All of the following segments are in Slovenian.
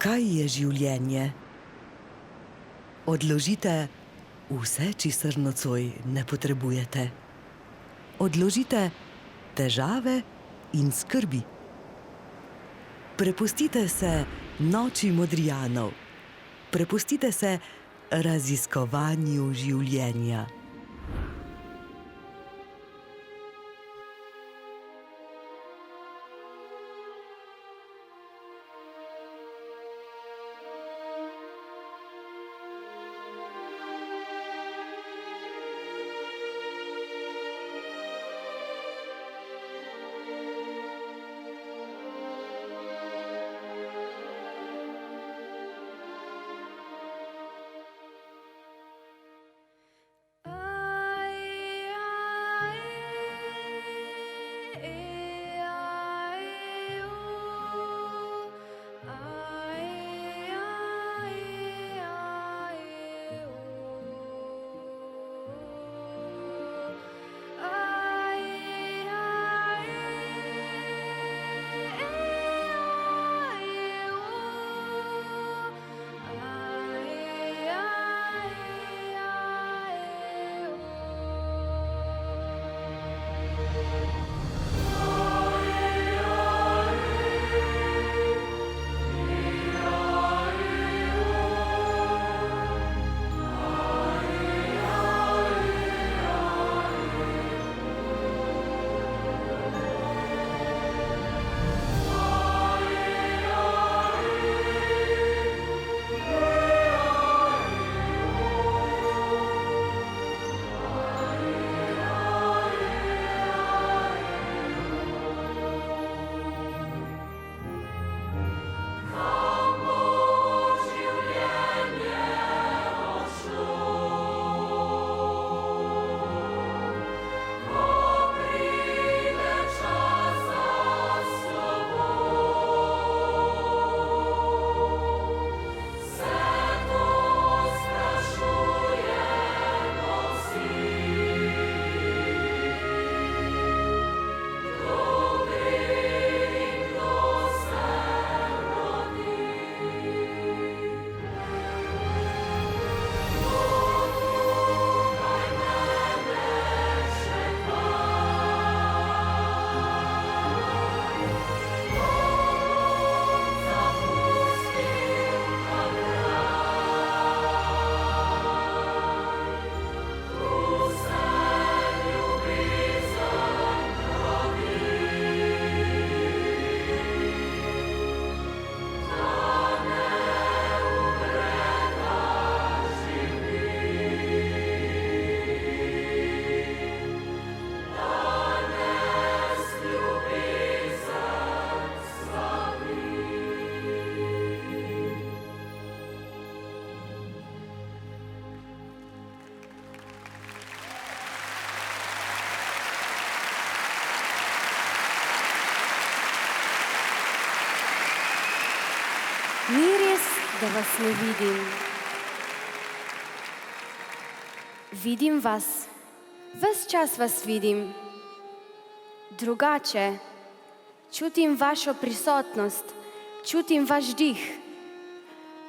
Kaj je življenje? Odložite vse, česar nocoj ne potrebujete. Odložite težave in skrbi. Prepustite se noči Modrijanov. Prepustite se raziskovanju življenja. Ni res, da vas ne vidim. Vidim vas, ves čas vas vidim. Drugače, čutim vašo prisotnost, čutim vaš dih,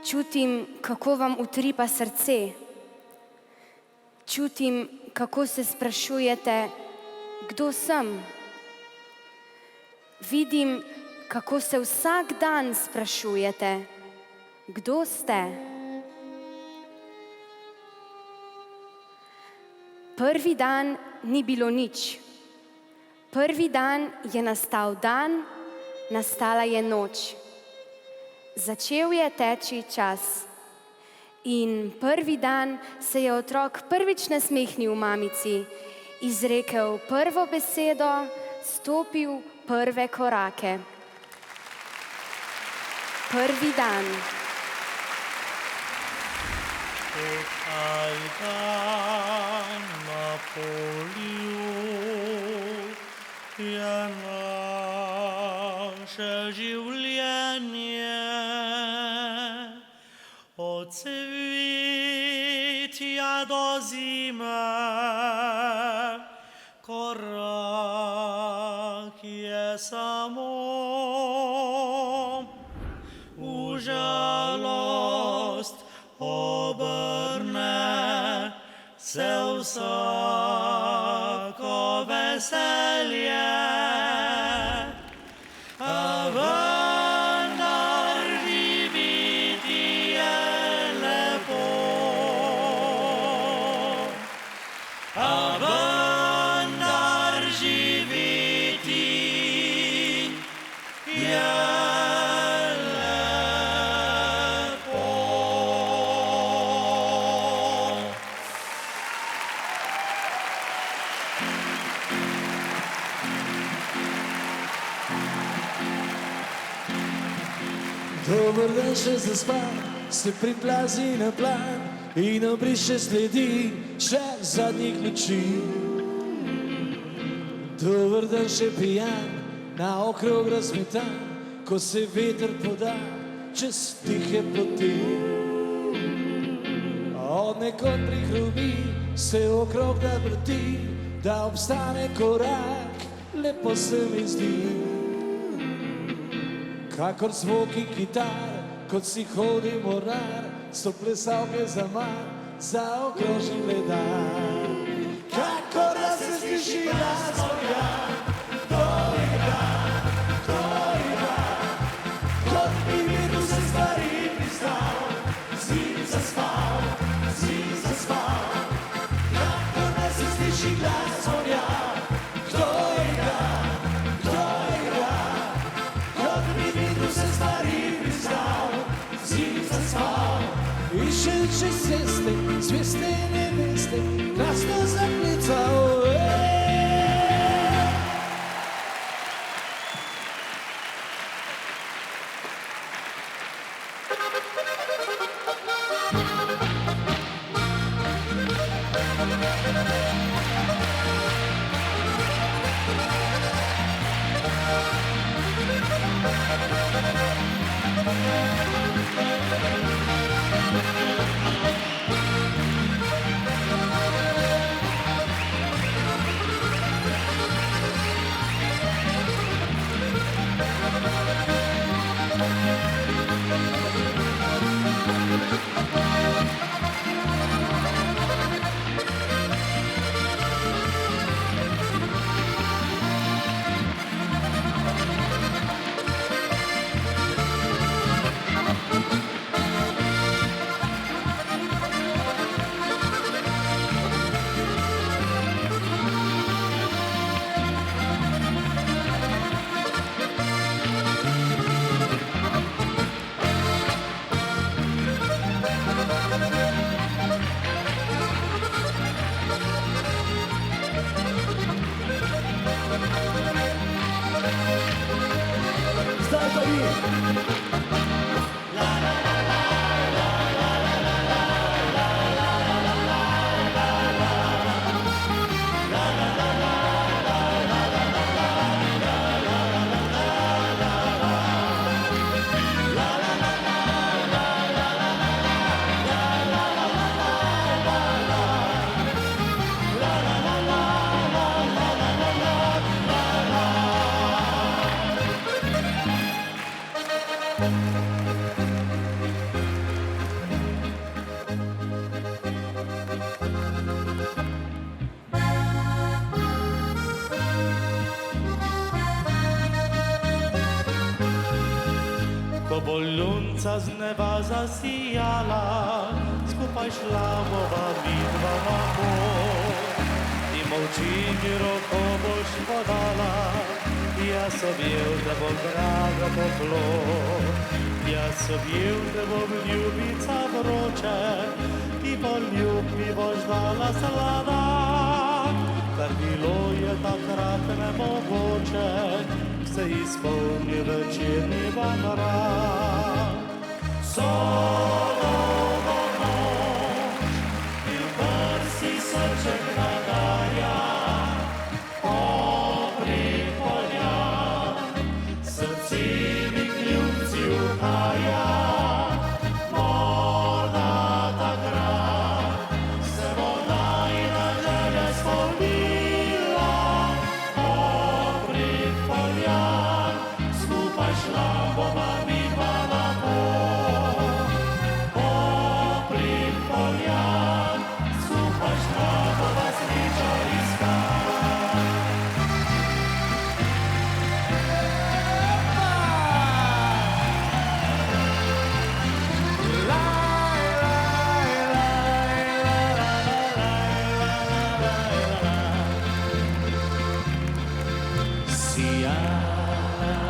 čutim, kako vam utripa srce. Čutim, kako se sprašujete, kdo sem. Vidim, kako se vsak dan sprašujete, kdo ste. Prvi dan ni bilo nič. Prvi dan je nastal dan, nastala je noč. Začel je teči čas. In prvi dan se je otrok prvič nasmehnil mamici, izrekel prvo besedo, stopil prve korake. Prvi dan. Kaj dan na polju je naše življenje, od cvetja do zime, korak je samo. žalost obrne se vsako veselje. A vendar živeti je lepo, a vendar živeti je lepo. Dober dan še zaspan, se priplazi na plan in obriše sledi še zadnjih noči. Dober dan še pijan, naokrog razmetan, ko se veter poda čez tihe poti. Od nekod prihromi se okrog da vrti, da obstane korak, lepo se mi zdi. Kakor zvoki kitar, kot si hodi morar, so plesalke za mar, zaokrožile dan. Kakor da se sliši glas morja, kdo igra, kot bi vedel se stvari pristal, zim zaspal. Kakor da se sliši glas morja, kdo igra, se stvari pristal, zim zaspal. Išče ceste, zveste neveste, glasno zaklical. Ko bo lunca z neba zasijala, skupaj šla bova vidva na pot. Ti molči mi roko boš podala, jaz objel te bom draga toplo. Jaz objel te bom ljubica vroče, ti poljub mi boš dala slada. Kar bilo je takrat nemogoče, se izpolni večerni vanrak. So dolgo noč in v prsi srček nadarja, popri polja, srce mi kljubci uhaja. Morda takrat se bo najina želja spolnila, popri polja, skupaj šla bova midva na pot.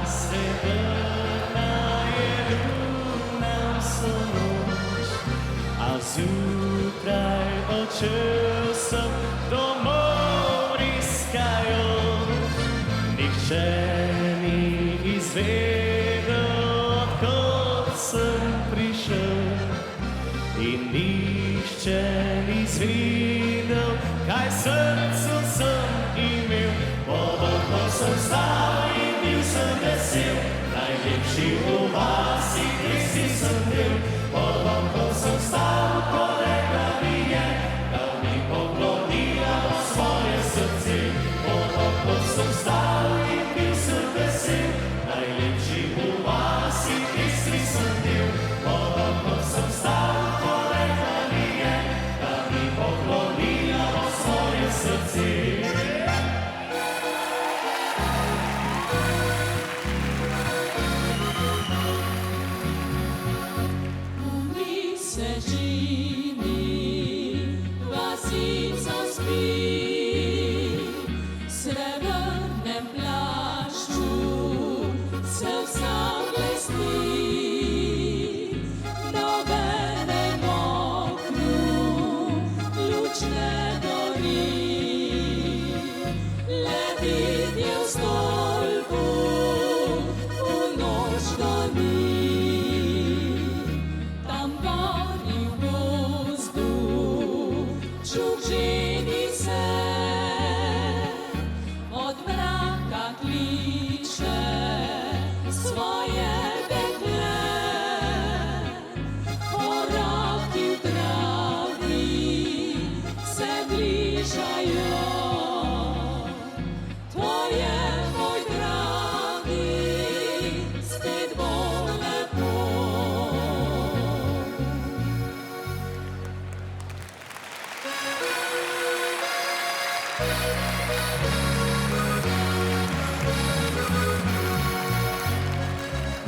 srebrna je luna vso noč, a zjutraj odšel sem domov iskajoč. Nihče ni izvedel, odkot sem prišel, in nihče ni izvedel, kaj srcu sem imel. Podobno sem stal in bil sem vesel, najlepši v vasi Kristi sem bil. Podobno sem stal, ko rekla mi je, da mi poklonila svoje srce. Podobno sem stal in bil sem vesel, najlepši v vasi Kristi sem bil. Podobno sem stal, ko rekla mi je, da mi poklonila svoje srce.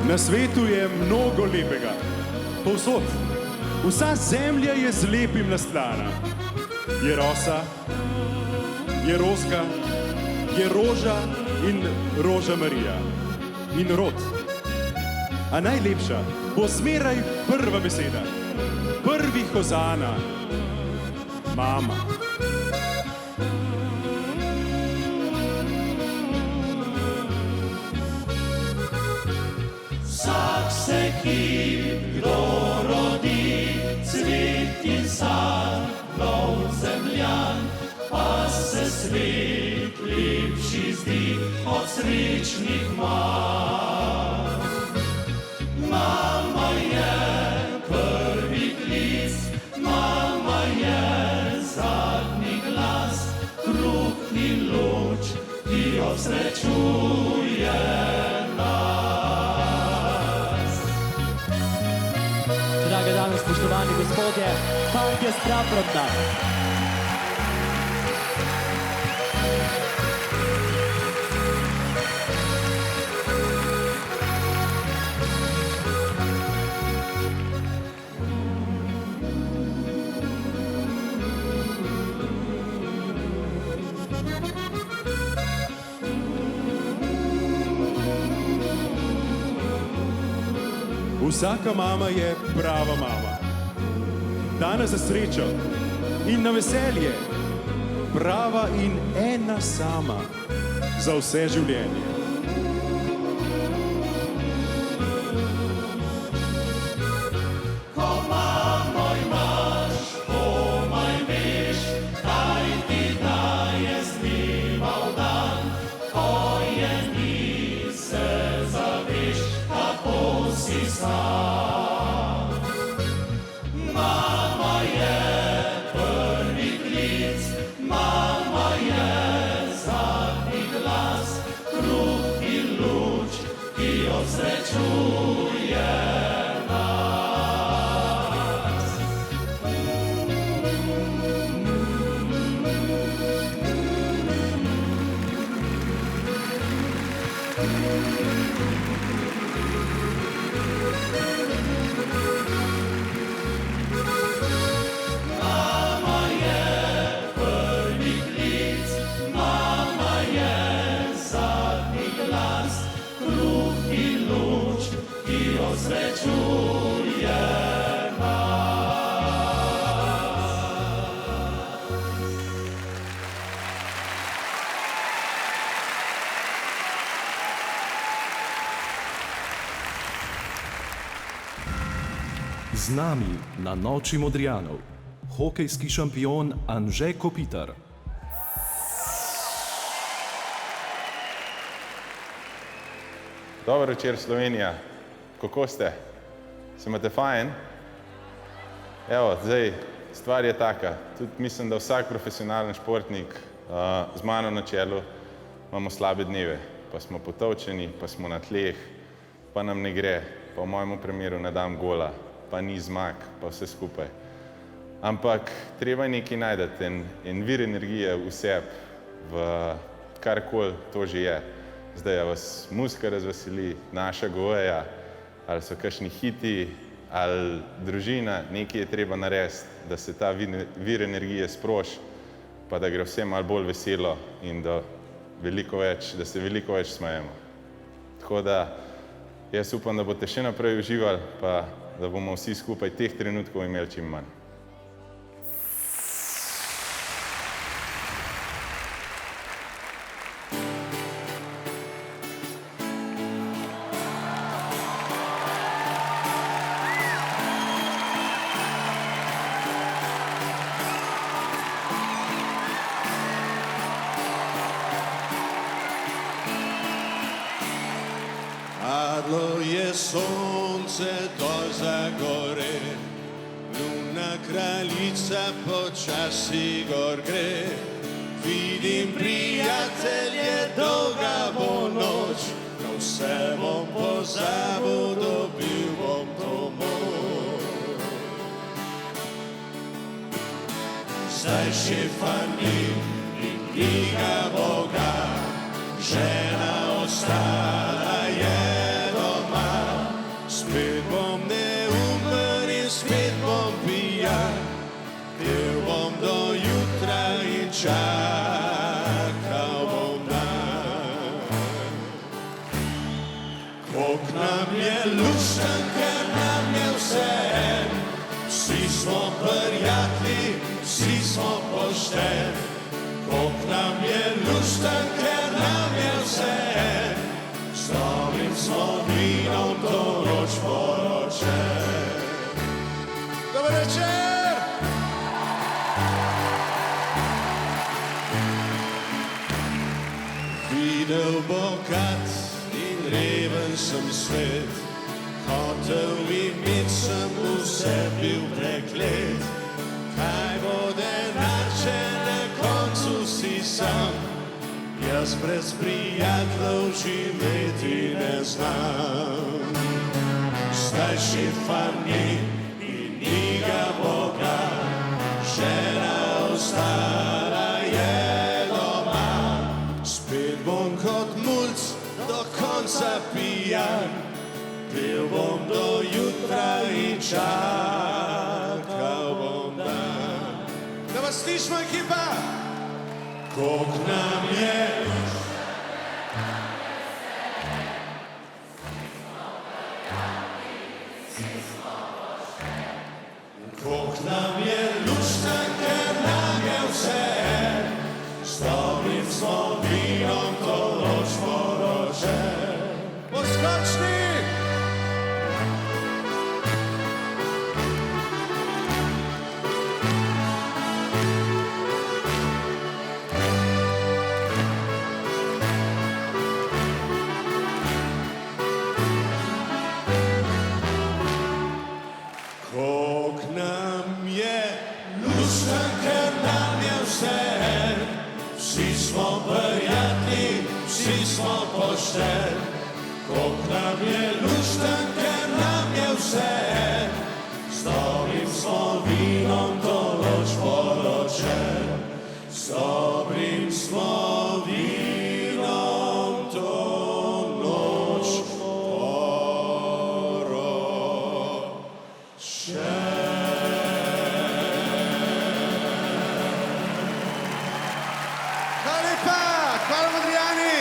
Na svetu je mnogo lepega, povsod. Vsa zemlja je z lepim nastlana. Je rosa, je rozga, je roža in roža Marija. In rod. A najlepša bo zmeraj prva beseda. Prvi hozana, mama. Vsak se hip, kdo rodi, cvet in sad, nov zemljan, pa se svet lepši zdi od srečnih mam. Mama je prvi klic, mama je zadnji glas, kruh in luč, ki jo srečuje nas. Drage dame, spoštovani gospodje, fantje s Praprotna. Vsaka mama je prava mama. Danes za srečo in na veselje, prava in ena sama za vse življenje. Ko mamo imaš, komaj veš, kaj ti daje znimal dan. Ko je ni, se zaveš, kako si sam. Mama je prvi klic, mama je zadnji glas, kruh in luč, ki jo srečuje nas. Mama je prvi klic, mama je zadnji glas, kruh osrečuje Z nami na Noči Modrijanov hokejski šampion Anže Kopitar. Dober večer, Slovenija. Kako ste? Se imate fajn? Evo, zdaj, stvar je taka. Tudi mislim, da vsak profesionalen športnik z mano na čelu imamo slabe dneve. Pa smo potolčeni, pa smo na tleh, pa nam ne gre, pa v mojem primeru ne dam gola, pa ni zmag, pa vse skupaj. Ampak treba je nekaj najdeti, en vir energije v sebi, v karkoli to že je. Zdaj, a vas muzika razveseli, naša goveja, ali so kakšni hiti, ali družina, nekaj je treba narediti, da se ta vir energije sproži, pa da gre vse malo bolj veselo in da se veliko več smejemo. Tako da jaz upam, da boste še naprej uživali, pa da bomo vsi skupaj teh trenutkov imeli čim manj. Padlo je sonce dol za gore, luna kraljica počasi gor gre. Vidim prijatelje, dolga bo noč, na vse bom pozabil, dobil bom to moč. Zdaj šefa ni in ni ga Boga, žena ostala je doma. Spet bom neumen in spet bom pijan, pil bom do jutra in čakal bom dan. Kolik nam je lušten, ker nam je vseeno, vsi smo prijatelji, vsi smo pošteni. Kolik nam je lušten, ker nam je vseeno, s dobrim smo vinom to noč poročeni. Dober večer! Videl bogat in reven sem svet, hotel imet sem vse bil preklet. Kaj bo denar, če na koncu si sam, jaz brez prijateljev živeti ne znam. Zdaj šefa ni in ni ga Boga, žena ostala je doma. Spet bom kot mulc do konca pijan, pil bom do jutra in čakal bom dan. Da vas slišimo, ekipa! Kolik nam je kolik nam je lušten, ker nam je vseeno, s dobrim smo vinom to noč poročeni. Poskočni! Kolik nam je lušten, ker nam je vseeno, vsi smo prijatelji, vsi smo pošteni. Kolik nam je lušten, ker nam je vseeno, s dobrim smo vinom to noč poročeni. S dobrim smo vinom to noč poročeni. Hvala lepa, hvala Modrijani,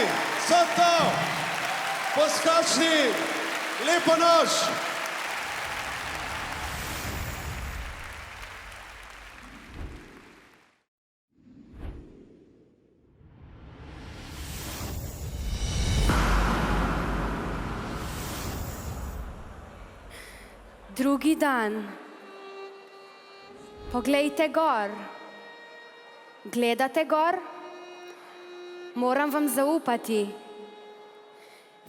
so to, poskočni. Lepo noč! Drugi dan. Poglejte gor. Gledate gor? Moram vam zaupati.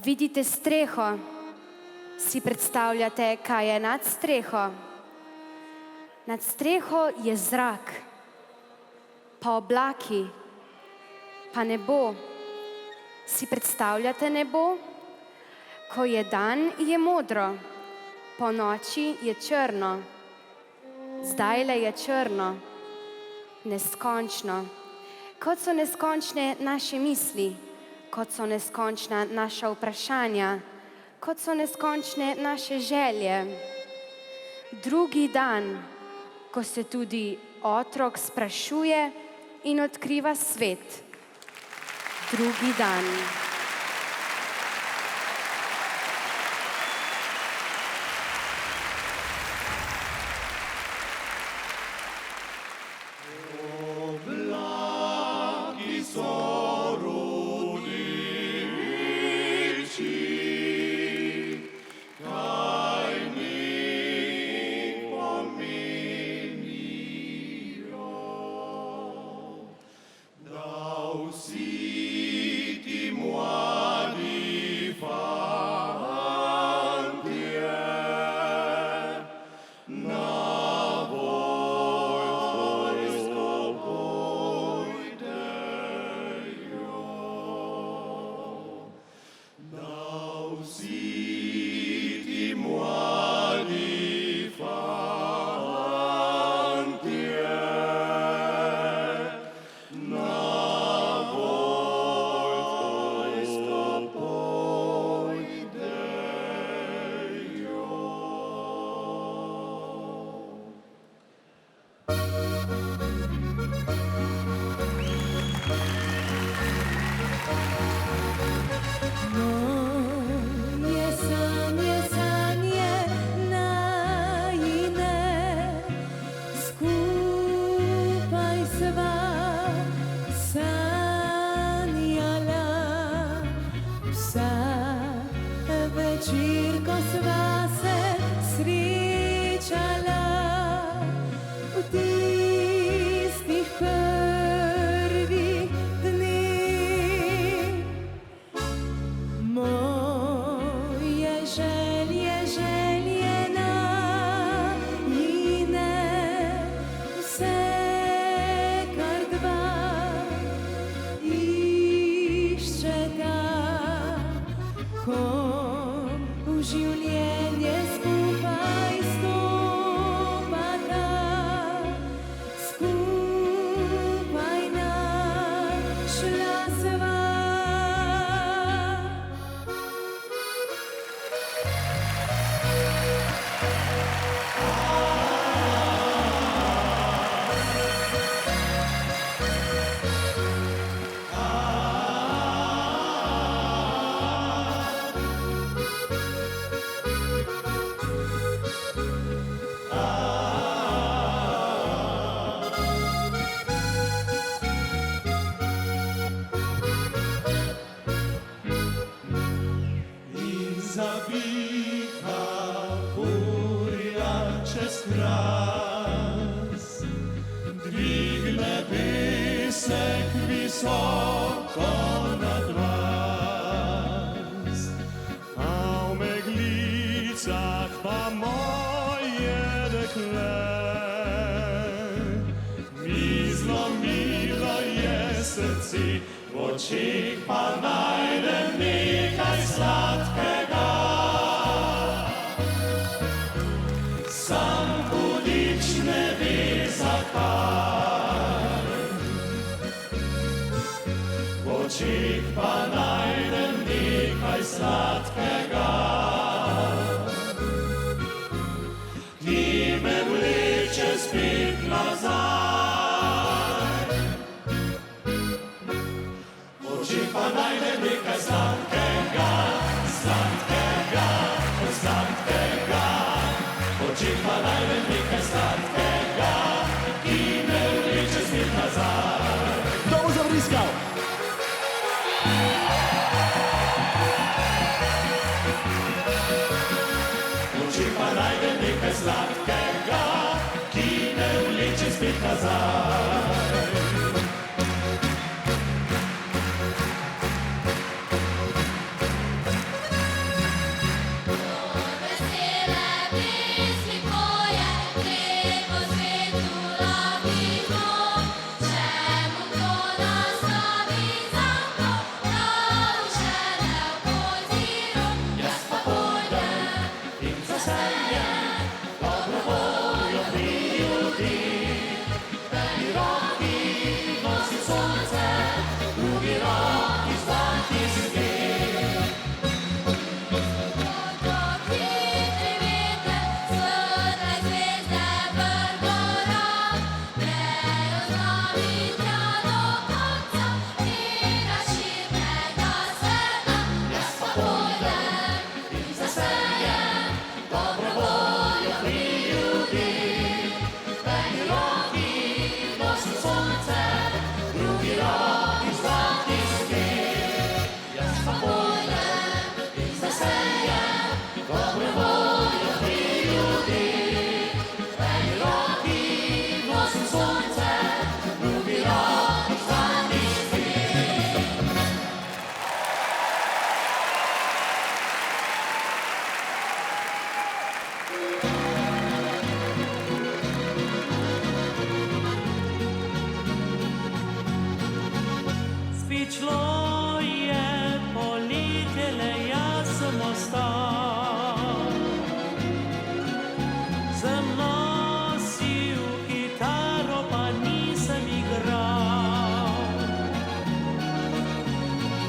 Vidite streho? Si predstavljate, kaj je nad streho? Nad streho je zrak, pa oblaki, pa nebo. Si predstavljate nebo? Ko je dan, je modro, po noči je črno. Zdajle je črno, neskončno. Kot so neskončne naše misli, kot so neskončna naša vprašanja, kot so neskončne naše želje. Drugi dan, ko se tudi otrok sprašuje in odkriva svet. Drugi dan. sladkega, ki me vleče spet nazaj. Prišlo je poletje, le jaz sem ostal. Sem nosil kitaro, pa nisem igral.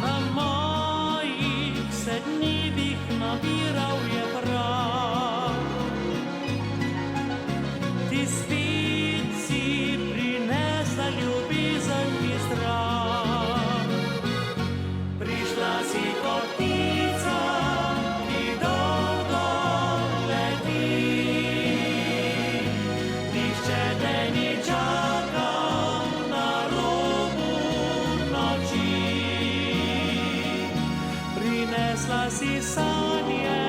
Na mojih sedmih nabiral je prav. Ti spet si prinesla ljubezen, ki zdrav. Si kot ptica, ki dolgo leti, nihče te ni čakal na robu noči. Prinesla si sanje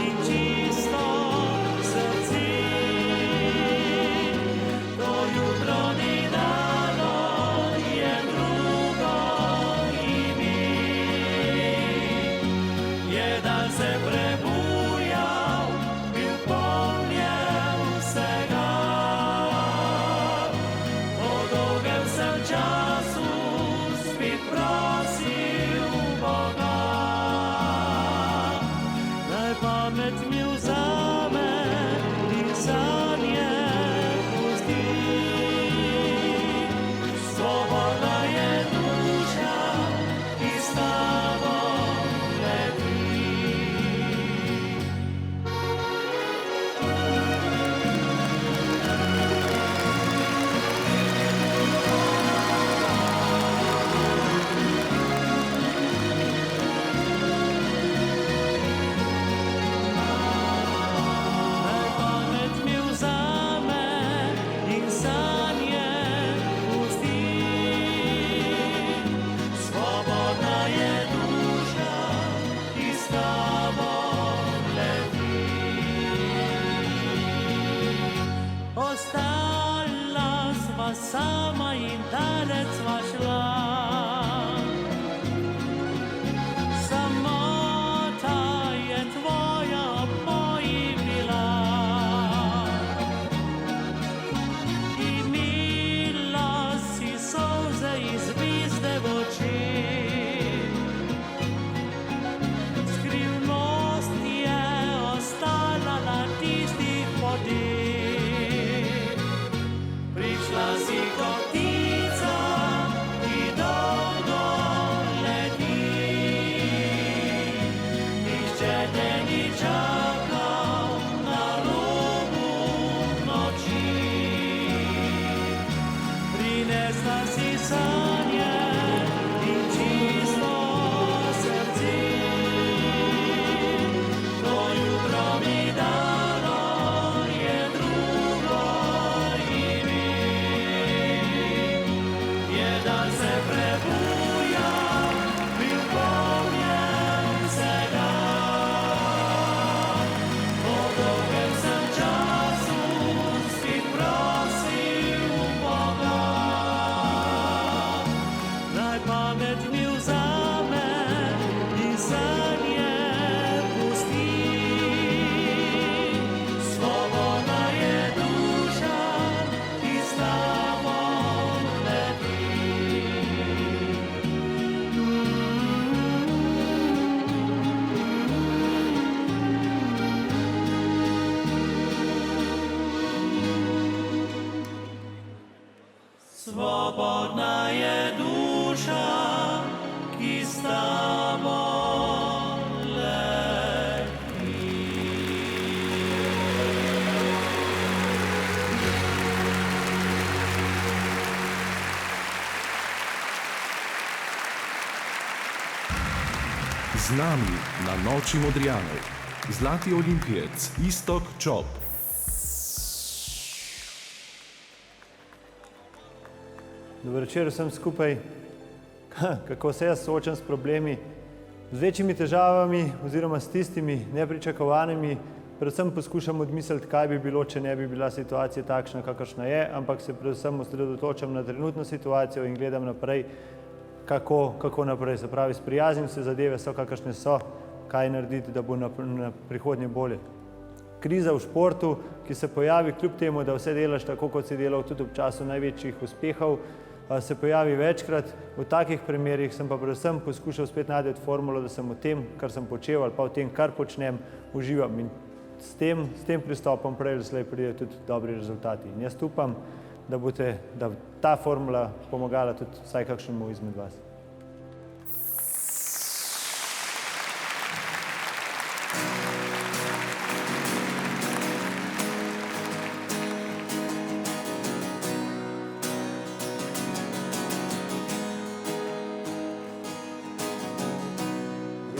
in čisto srce, to jutro ni dalo, je drugo ime. Dan se prebujal, bil polnjen vsega. Po dolgem sem času spet prosil Boga, naj pamet mi vzame in sanje pusti. Svobodna je duša, ki s tabo leti. Ostala sva sama in dalec sva šla. Samota je tvoja ob moji bila. Imela si solze iz zvezde v očeh. Skrivnost je ostala na tistih poteh. Prišla si kot ptica, ki Svobodna je duša, ki s tabo leti. Z nami na Noči Modrijanov zlati olimpijec Iztok Čop. Dober večer vsem skupaj. Kako se jaz soočam s problemi, z večjimi težavami oziroma s tistimi nepričakovanimi, predvsem poskušam odmisliti, kaj bi bilo, če ne bi bila situacija takšna, kakršna je, ampak se predvsem osredotočam na trenutno situacijo in gledam naprej, kako naprej. Se pravi, sprijaznim se, zadeve so, kakršne so, kaj narediti, da bo na prihodnje bolje. Kriza v športu, ki se pojavi kljub temu, da vse delaš tako, kot si delal tudi v času največjih uspehov, se pojavi večkrat. V takih primerih sem pa predvsem poskušal spet najti formulo, da sem v tem, kar sem počel ali pa v tem, kar počnem, uživam. In s tem pristopom prej ali slej pridejo tudi dobri rezultati. In jaz upam, da bo ta formula pomagala tudi vsaj kakšnemu izmed vas.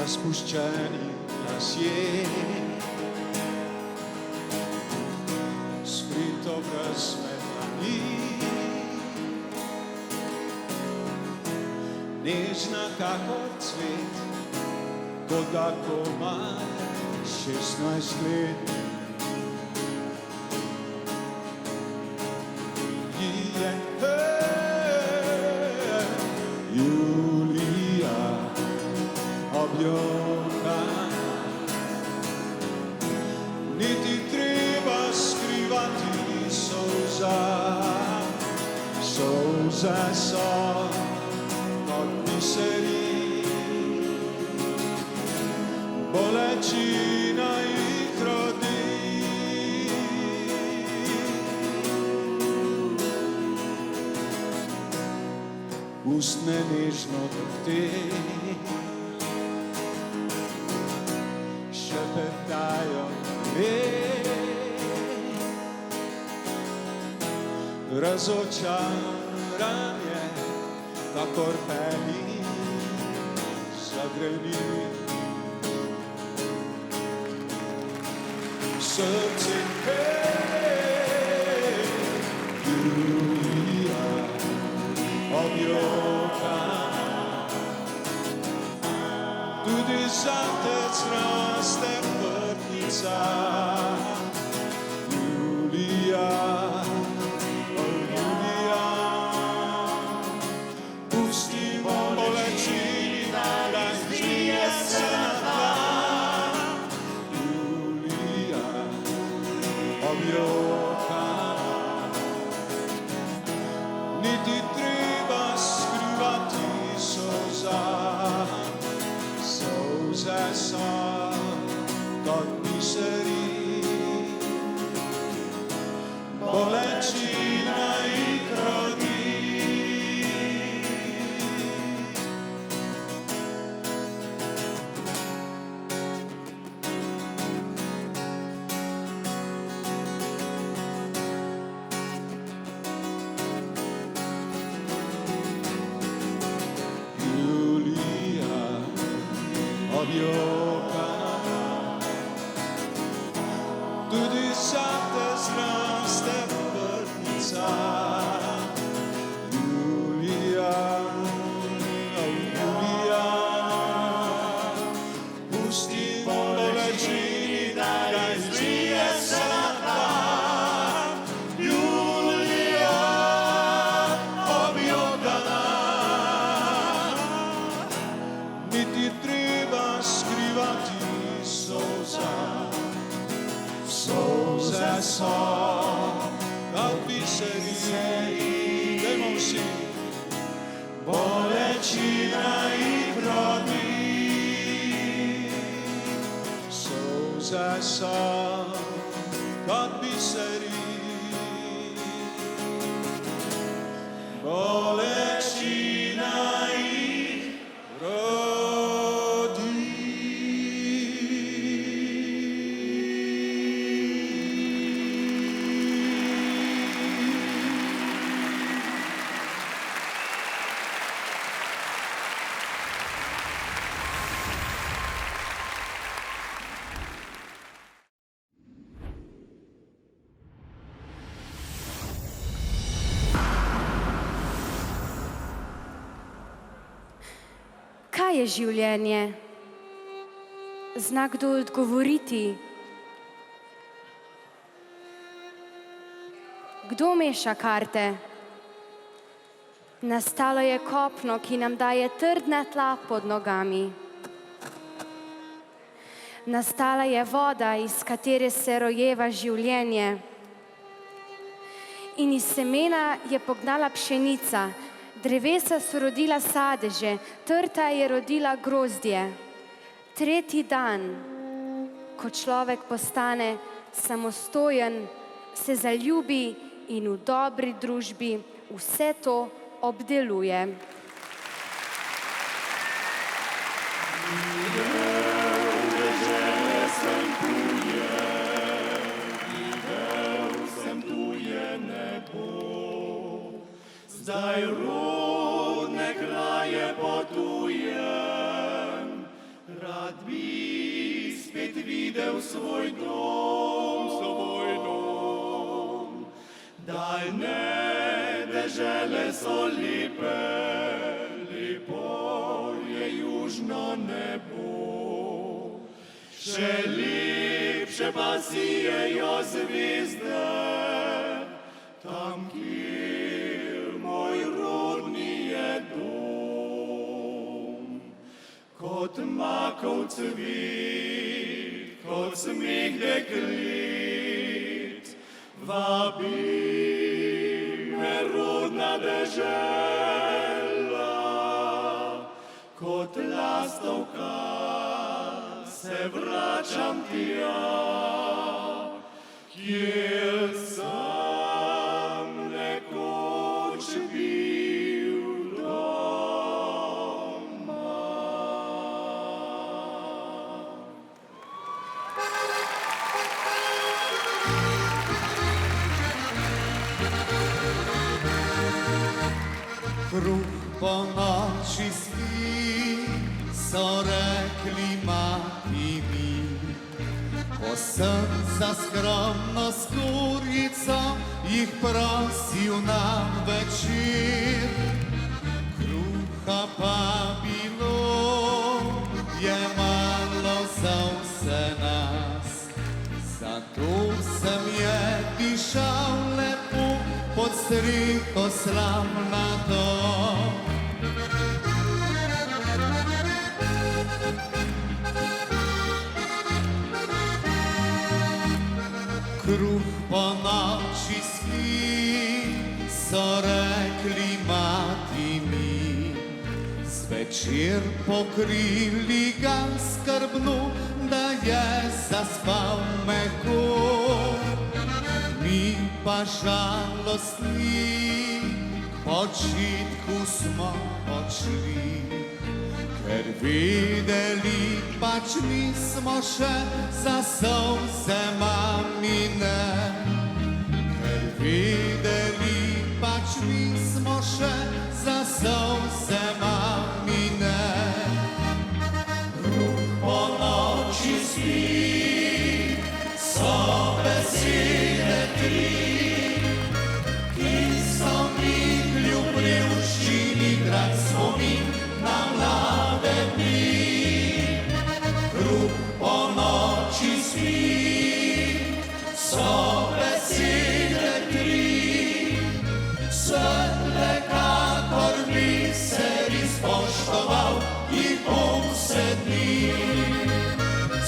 Razpuščeni lasje, skrito brez metlani, nežna kakor cvet, kot da komaj 16 let. Je Julija obljokana, niti treba skrivati solza, solze so kot biseri, bolečina jih rodi. Ustne nežno drhte, šepetajo razočaran je, kakor peli zagreli. Srce Julija objokana, tudi zate zraste vrtnica. Julija, o Julija, pustimo bolečini, da izlije se na tla. Julija objokana, niti treba skrivati solza, solze so kot biseri, bolečina jih rodi. Julija objokana, tudi zate zraste vrtnica. Julija, o Julija, pustimo bolečini, da izlije se na tla. Julija objokana, niti treba skrivati solza, solze so kot biseri, dajmo vsi, bolečina jih rodi. Solze so kot biseri, bolečina Kaj je življenje? Zna kdo odgovoriti? Kdo meša karte? Nastalo je kopno, ki nam daje trdna tla pod nogami. Nastala je voda, iz katere se rojeva življenje. In iz semena je pognala pšenica, drevesa so rodila sadeže, trta je rodila grozdje. Tretji dan, ko človek postane samostojen, se zaljubi in v dobri družbi vse to obdeluje. Zdaj rodne kraje potujem, rad bi spet videl svoj dom. Daljne dežele so lepe, lepo je južno nebo. Še lepše pa sijejo zvezde, tam, kjer moj rodni je dom. Kot makov cvet, kot smeh deklet, vabi me rodna dežela. Kot lastovka se vračam tja, kjer sem nekoč bil doma. Kruh po noči spi, so rekli mati mi. Ko sem za skromno skorjico jih prosil na večer, kruha pa bilo je malo za vse nas. Zato sem je dišal lepo pod streho slamnato. Kruh po noči spi, so rekli mati mi. Zvečer pokrili ga skrbno, da je zaspal mehko. Mi pa žalostni k počitku smo odšli, ker videli pač nismo še za solze mamine. Ker videli pač nismo še za solze mamine. Kruh po noči spi, so besede tri, ki so mi kljub revščini drag spomin na mlade dni. Kruh po noči spi, so besede tri, svetle kakor biseri spoštoval jih bom vse dni.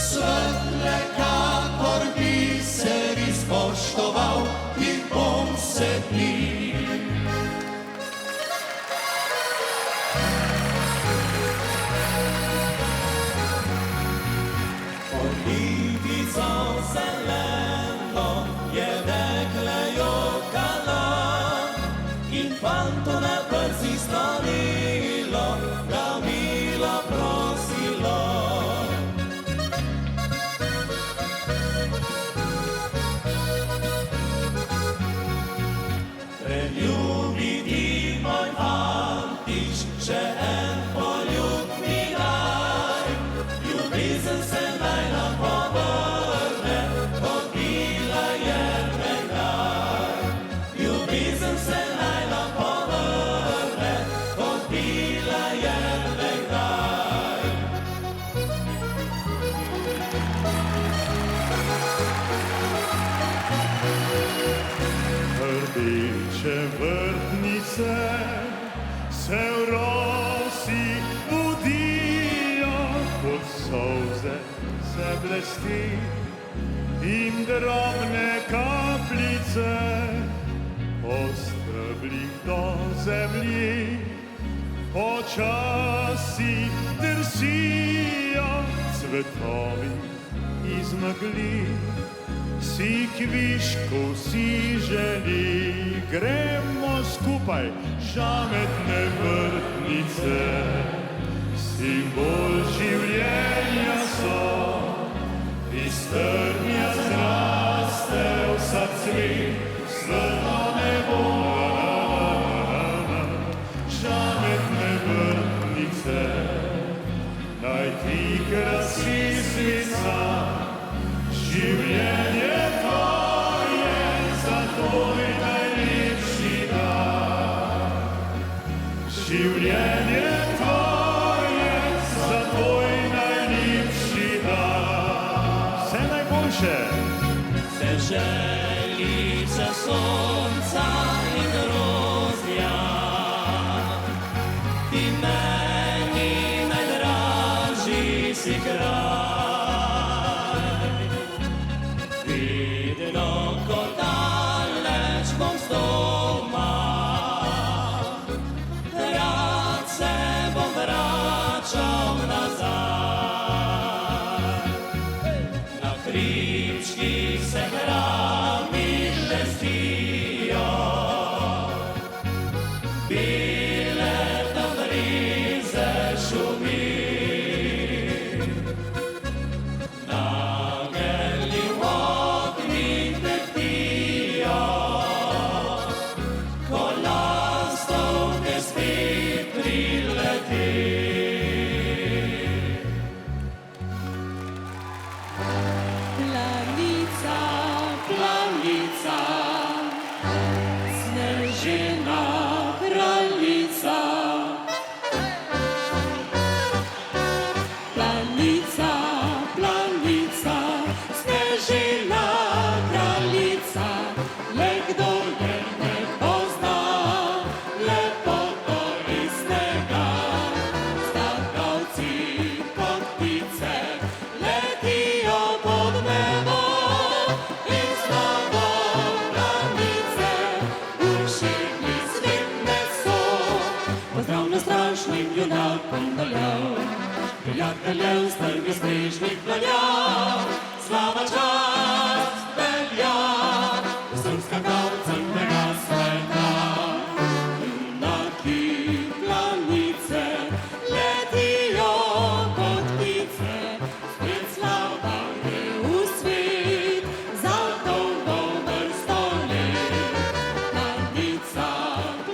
Svetle kakor biseri spoštoval jih bom vse dni. Politico zeleno je dekle jokala in fanto na prsi slonilo, ga milo prosilo. Preljubi ti moj fantič, še en poljub mi daj, ljubezen se naj nam povrne, kot Rdeče vrtnice se v rosi budijo, kot solze se blesti in drobne kapljice po steblih do zemlji počasi drsijo, cvetovi iz megli. Si kvišku si želi, gremo skupaj, žametne vrtnice. Simbol življenja so, iz trnja zraste vsak cvet, sveto nebo. Žametne vrtnice, naj ti krasi svica, življenje tvoje za tvoj najlepši dar. Življenje tvoje za tvoj najlepši dar. Vse najboljše. Se želice sonca in grozdja, ti meni najdražji si kraj. Prijateljev strgi snežnih planjav, slava čast velja, vsem skakalcem tega sveta. Junaki planice letijo kot ptice, spet slava gre v svet, za dolgo vrsto let. Planica,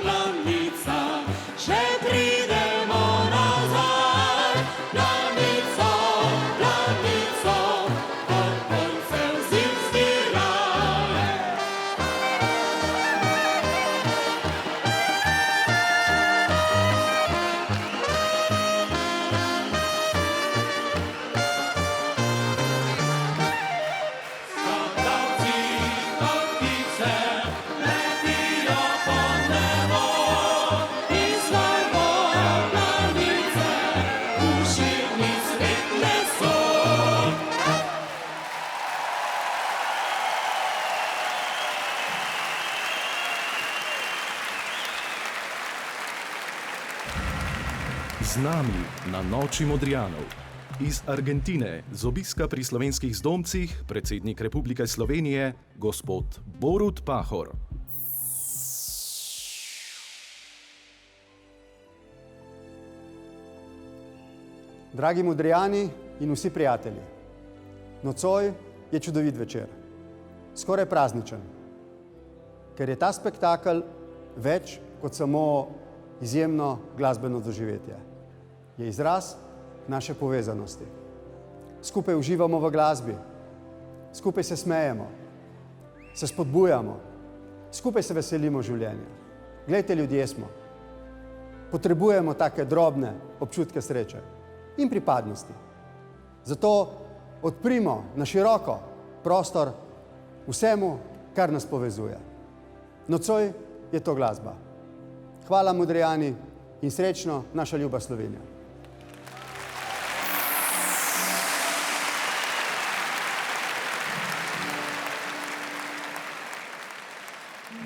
planica, še pridemo nazaj. Z nami na Noči Modrijanov. Iz Argentine z obiska pri slovenskih zdomcih predsednik Republike Slovenije gospod Borut Pahor. Dragi Modrijani in vsi prijatelji, nocoj je čudovit večer, skoraj prazničen, ker je ta spektakel več kot samo izjemno glasbeno doživetje. Je izraz naše povezanosti. Skupaj uživamo v glasbi, skupaj se smejemo, se spodbujamo, skupaj se veselimo življenja. Glejte, ljudje smo. Potrebujemo take drobne občutke sreče in pripadnosti. Zato odprimo na široko prostor vsemu, kar nas povezuje. Nocoj je to glasba. Hvala, Modrijani, in srečno, naša ljuba Slovenija.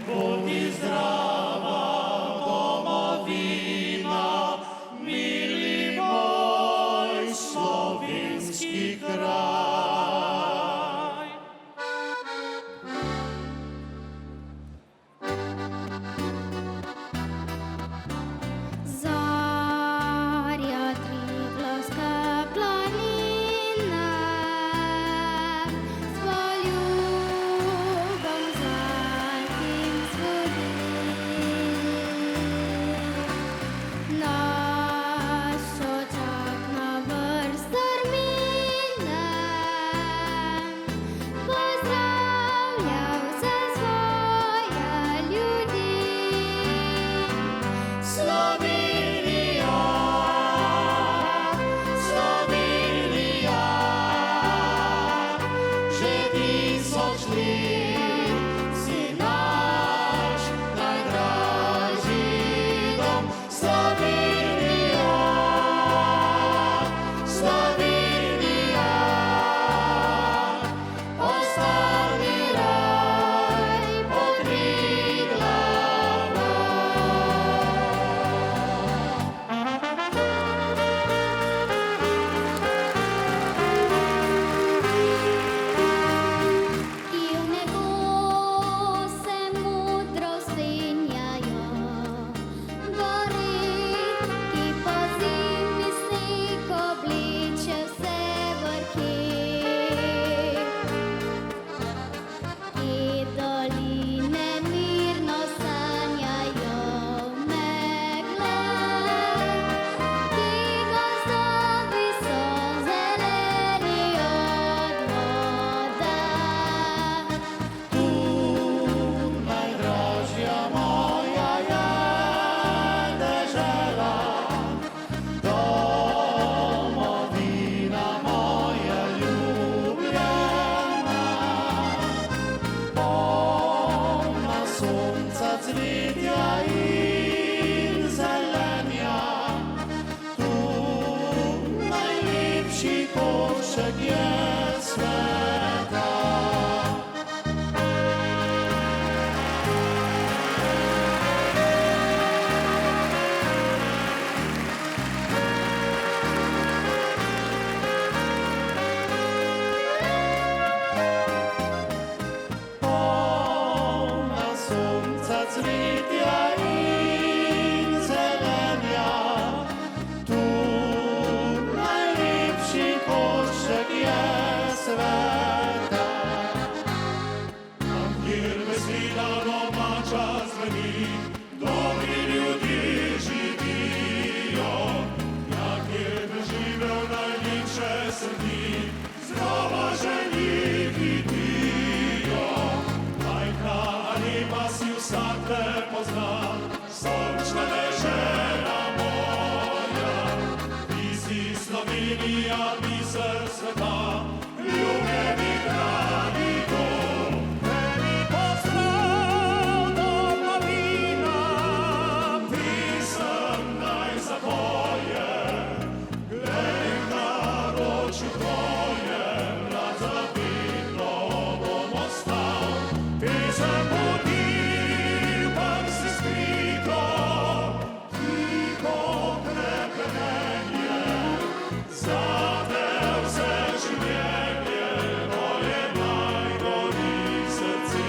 Bodi zdrava, domovina, mili moj slovenski kraj. Zarja Triglavska planina, s poljubom zlatim zvoni. Naš očak na vrst strmine pozdravlja vse svoje ljudi. Slovenija, Slovenija, že 1000 let si naš najdražji dom. Slovenija, Slovenija, ostani raj pod Triglavom. I v nebo se modro strinjajo gori, ki po zimi sneg obleče vse vrhi. Te doline mirno sanjajo megle, ti gozdovi so zeleni od vode. Najdražja moja je dežela, domovina moja ljubljena, polna sonca, cvetja in zelenja. Tu najlepši košček je sveta. Polna sonca, cvetja in zelenja. Tu najlepši košček je sveta. Tam, kjer vesela domača zveni, dobri ljudje živijo. Ja, kjer preživel najlepše srdi, znova želje vidijo. Majhna lepa si vsak te pozna, sončna dežela moja. Ti si Slovenija, biser sveta, ljubljeni dragi dom. Velik pozdrav, domovina, pisem naj zapoje. Glej v naročju tvojem, rad zavedno bom ostal. Pesem budil, kar si skrito, tiho krepenje. Zate vse življenje moje najgori v srcu.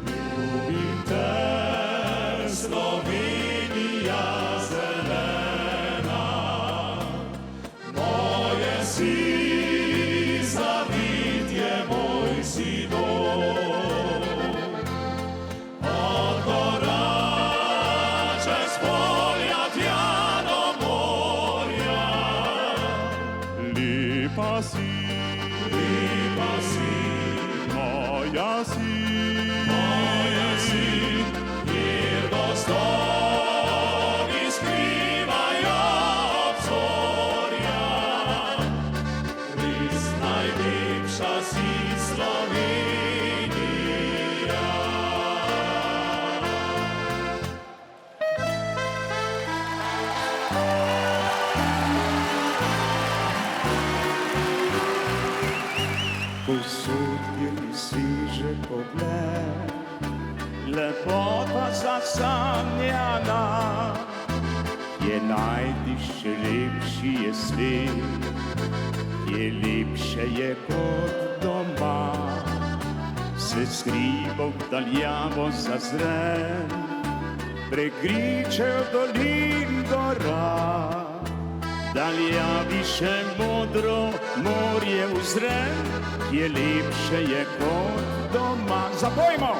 Ljubim te, Slovenija zelena, moje si zavitje, moj si dom. Od gora čez polja tja do morja. Lepa si, moja si, kjer gozdovi skrivajo obzorja. povsod je sveže pogled, lepota zasanjana, je najdiš, še lepši je svet, je lepše je kot doma, se skrival daljavo zazren, pregričev dolin gora. Daljavi še modro morje uzren, je lepše je kot doma. Zapojmo!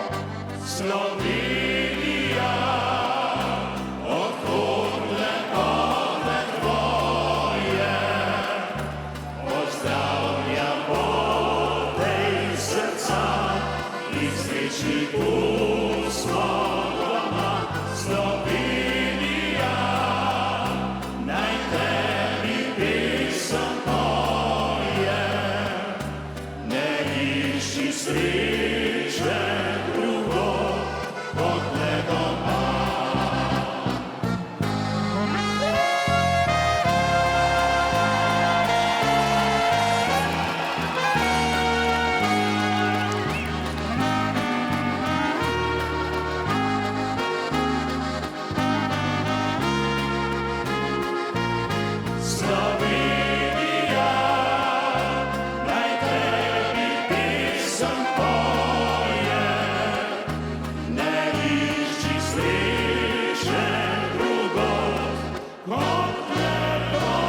Slovenija, odkot lepote tvoje, pozdravlja potej srca, iz večnih ust doma. Slovenija, naj tebi pesem poje, ne išči sreče drugod kot le doma. Slovenija, naj tebi pesem poje, ne išči sreče drugod kot le doma.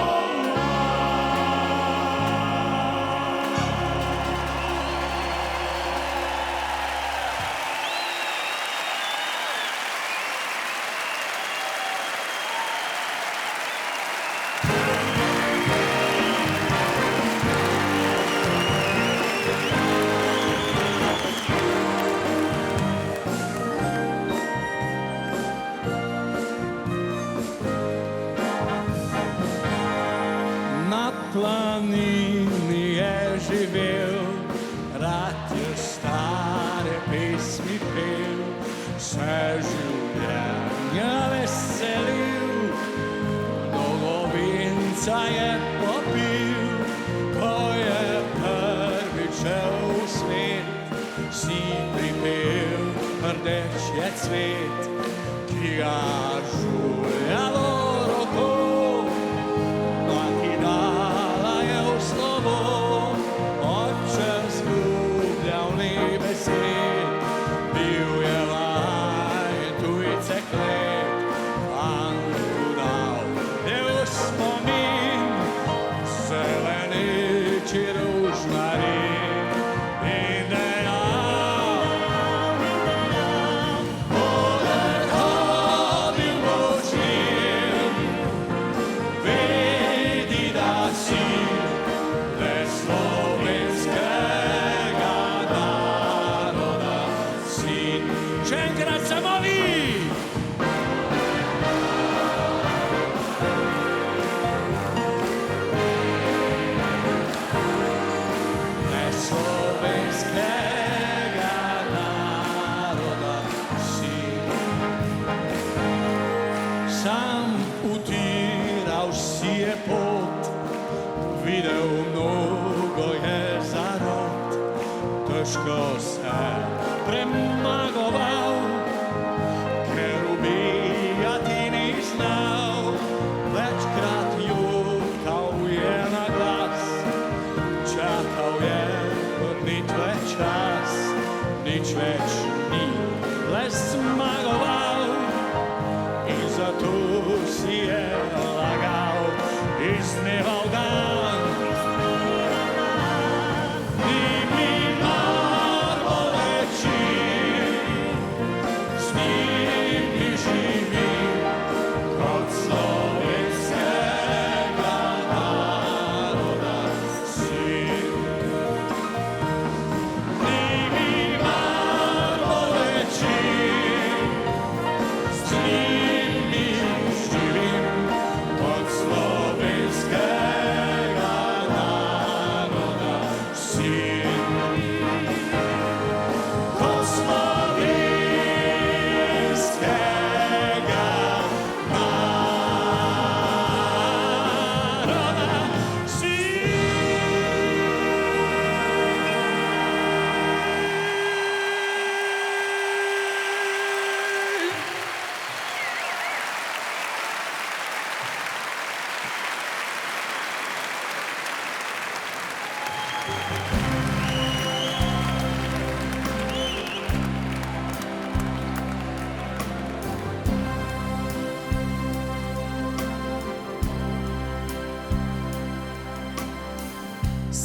Na planini je živel, rad je stare pesmi pel, se življenja veselil, dolgovinca je popil, ko je prvič šel v svet, si pripel rdeč je cvet, ki ga žuljalo roko. Nakidala je v slovo, oče zgubljal ni besed, bil je vajen tujce klet, Anku dal je v spomin, zeleniči ružnari in dejal, poleg hodil božim, vedi, da si le slovenskega naroda sin. Še enkrat samo vi! Le slovenskega naroda sin. Sam utiral si je pot, videl mnogo je zarod, težko se premagoval, ker ubijati ni znal. Večkrat jokal je na glas, čakal je kot nič več čas, nič več ni le zmagoval. In zato si je lagal iz dneva v dan. Ni mi mar boleči, z njim mi živi, kot slovenskega naroda sin. Ni mi mar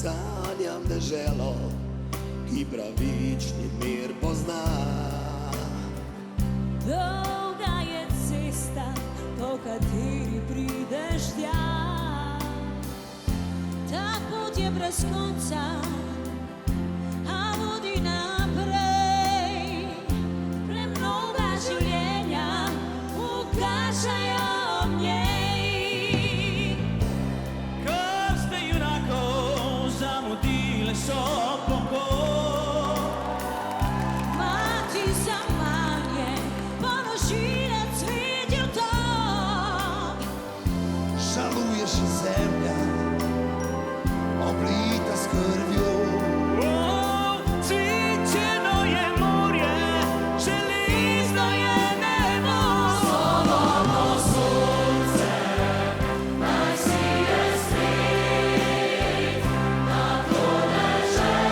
sanjam deželo, ki pravični mir pozna. Dolga je cesta, po kateri prideš tja. Ta pot je brez konca, a vodi naprej. Premnoga življenja ukašajo ob njej. Krste junakov zamudile so pokoj. Mati zamanje, ponošila cvetjo top. Žaluješ zemlja, oblita s krvjo. Cvičeno je morje, železno je nebo. Solovno sonce, naj sije svet, na to deželo.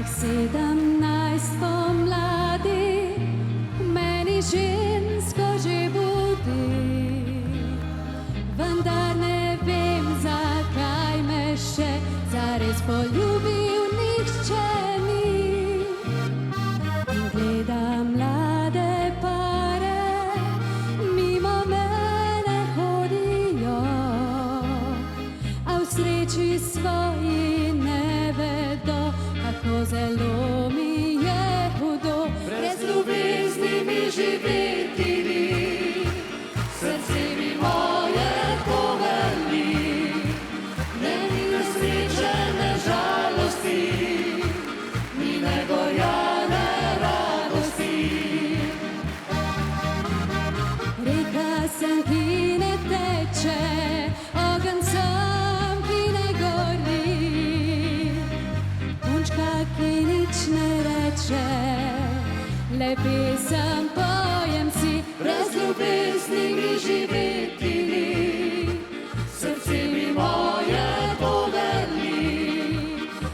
17 pomladi meni žensko že budi, vendar ne vem, zakaj me še zares poljubil nihče ni. In gledam mlade pare, mimo mene hodijo, a v sreči svoji ne vedo, kako zelo mi je hudo. Brez ljubezni mi živeti ni, srce mi moje poveli, ne mi nesreče, ne žalosti, ni ne gorja, ne radosti. Reka sem, ki ne teče, ogenj sem, ki ne gori, punčka, ki nič ne reče, le pesem pojem si. Brez ljubezni mi živeti ni, srce mi moje poveli,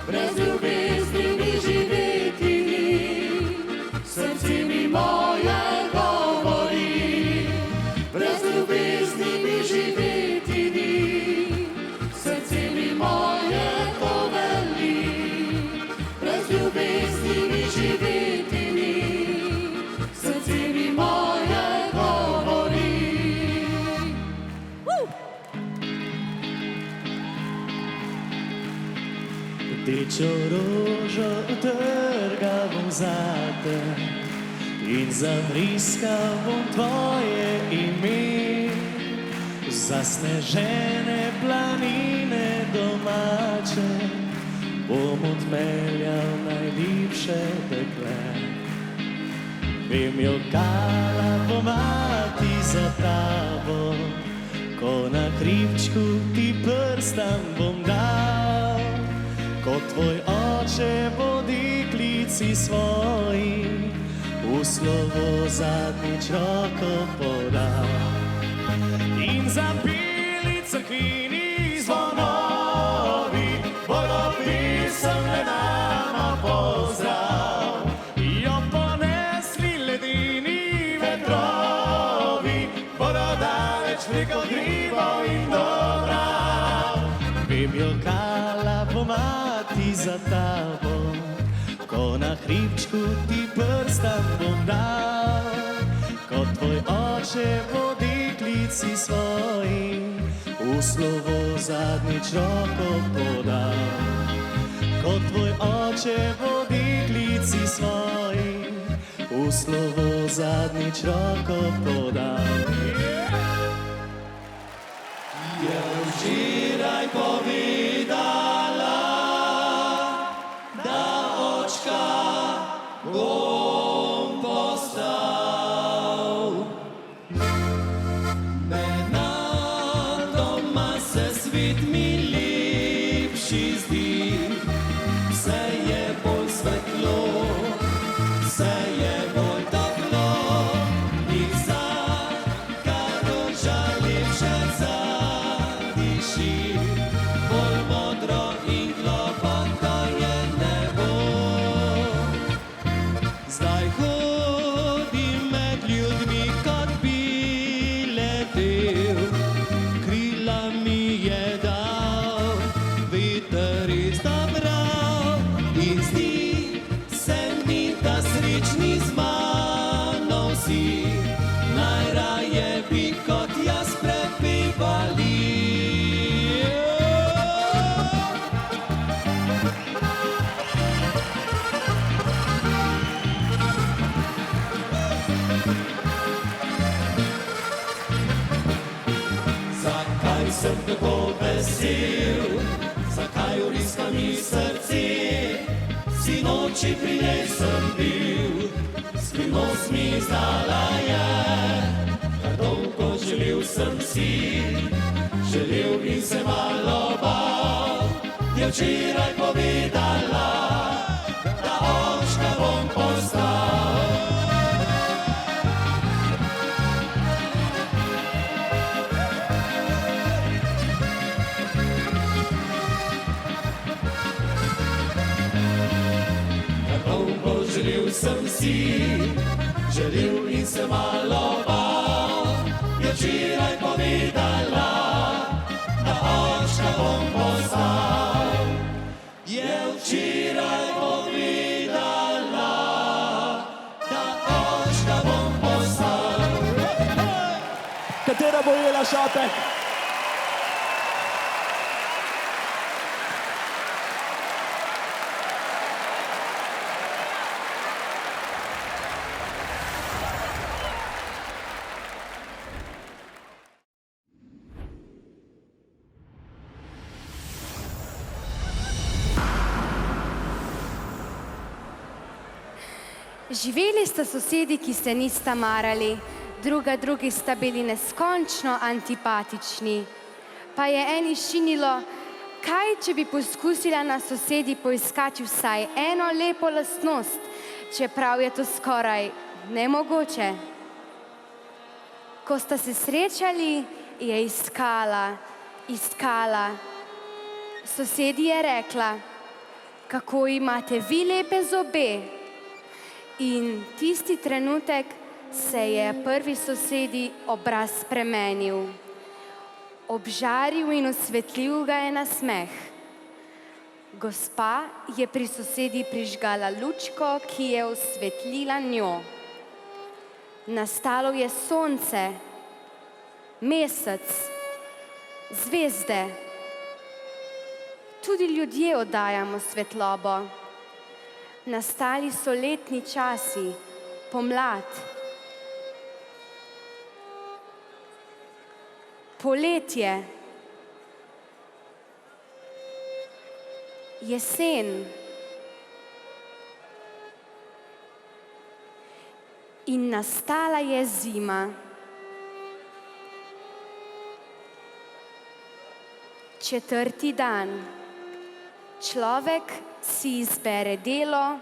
brez ljubezni mi živeti ni, srce mi moje govori. Brez ljubezni mi živeti ni, srce mi moje poveli, brez ljubezni mi živeti ni, srce mi moje govori. Rdečo rožo utrgal bom zate in zavriskal bom tvoje ime. Zasnežene planine domače bom odpeljal najljubše dekle. Vem, jokala bo mati za tabo, ko na hribčku ti prstam bom dal. Ko tvoj oče bo deklici svoji v slovo zadnjič roko podal. In zapeli cerkvini zvonovi bodo pisemle nama pozdrav. Jo ponesli ledini vetrovi, bodo daleč preko hribov in dobrav. Vem, jokala bo mati za tabo, ko na hribčku ti prstam bom dal. Ko tvoj oče bo deklici svoji v slovo zadnjič roko podal. Ko tvoj oče bo deklici svoji v slovo zadnjič roko podal. Je včeraj povedala, da očka bom postal. Nenadoma se svet mi lepši zdi, vse je bolj svetlo, vse je bolj toplo, in vsaka roža lepše zadiši, bolj modro in globoko je nebo. Zdaj hodim med ljudmi, kot bi letel, krila mi je dal veter iz Dobrav. In zdi se mi, da srečni z mano vsi, najraje bi kot jaz prepevali. Zakaj sem tako vesel, zakaj vriska mi srce, sinoči pri njej sem bil, skrivnost mi izdala je, kar dolgo želel sem si, želel in se malo bal. Je včeraj povedala, da očka bom postal. želel sem si, želel in se malo bal, je včeraj povedala, da očka bom postal. Je včeraj povedala, da očka bom postal. Katera bo jela šopek? Živeli sta sosedi, ki se nista marali, drugi sta bili neskončno antipatični. Pa je eni šinilo, kaj če bi poskusila na sosedi poiskati vsaj eno lepo lastnost, čeprav je to skoraj nemogoče. Ko sta se srečali, je iskala. Sosedi je rekla, kako imate vi lepe zobe. In tisti trenutek se je prvi sosedi obraz spremenil. Obžaril in osvetlil ga je nasmeh. Gospa je pri sosedi prižgala lučko, ki je osvetlila njo. Nastalo je sonce, mesec, zvezde. Tudi ljudje oddajamo svetlobo. Nastali so letni časi, pomlad, poletje, jesen in nastala je zima. Četrti dan. Človek si izbere delo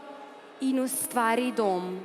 in ustvari dom.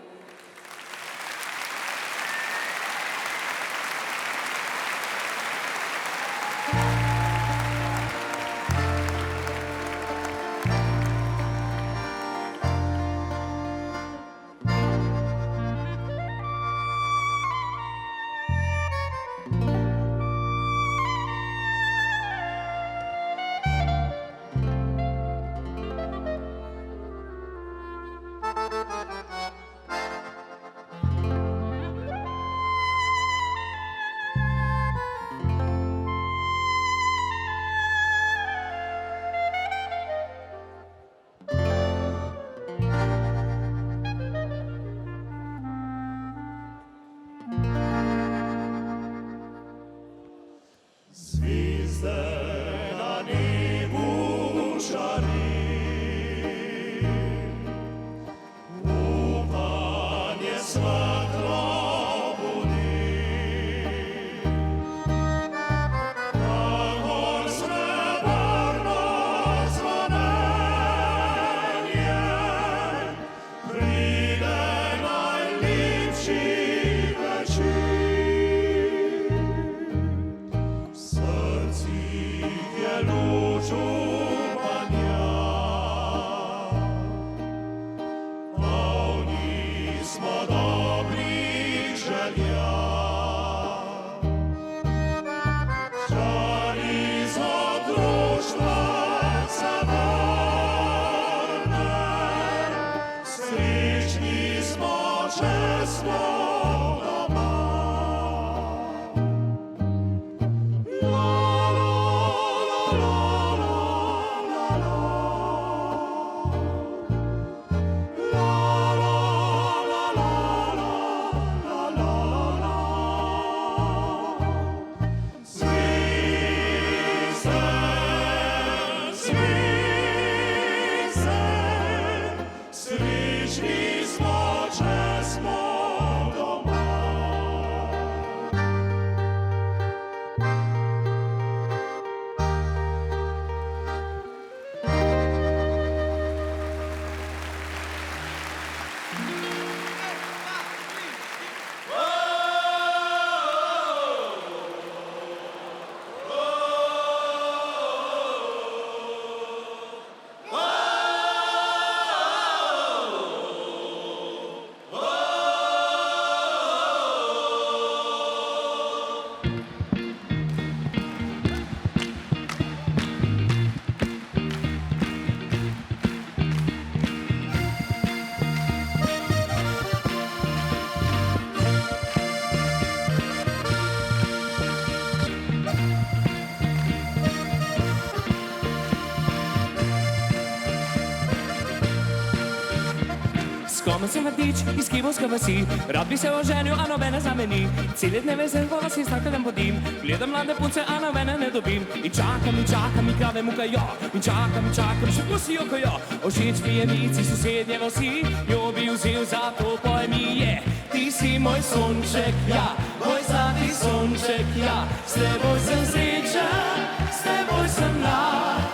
Skomen sem vrtič iz Kibovske vasi, rad bi se oženil, a nobene zame ni. Cele dneve sem po vasi staklem podim, gledam mlade punce, a nobene ne dobim. In čakam, in krave mukajo, in čakam, še pusijo kojo. Všeč mi je vici sosednje vasi, jo bi vzel za to, poj mi je. Ti si moj sonček, ja, moj zlati sonček, ja. S teboj sem srečen, s teboj sem mlad.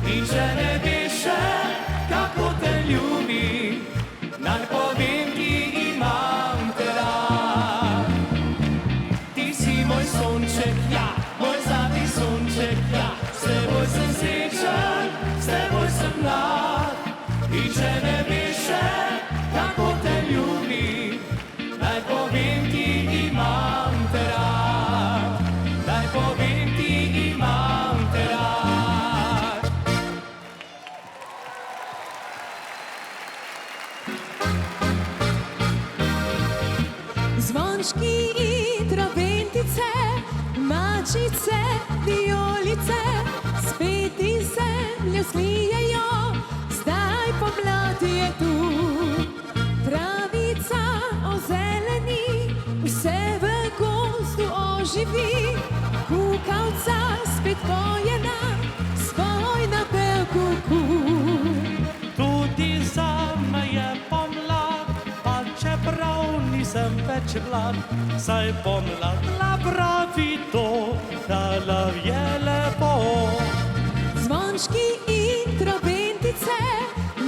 In če ne veš še, kako te ljubim, naj povem, ki imam te rad. Ti si moj sonček, ja, moj zlati sonček, ja. S teboj sem srečen, s teboj sem mlad. In če ne veš še, kako te ljubim, naj povem, ki imam te rad. Naj povem, ki imam te rad. Zvončki in traventice, mačice, violice, spet iz zemlje slijejo, zdaj pomlad je tu. Travica ozeleni, vse v gozdu oživi, kukavca spet poje nam svoj napev kuku. Tudi zame je pomlad, pa čeprav nisem več mlad, saj pomlad napravi to, da nam je lepo. Zvončki in traventice,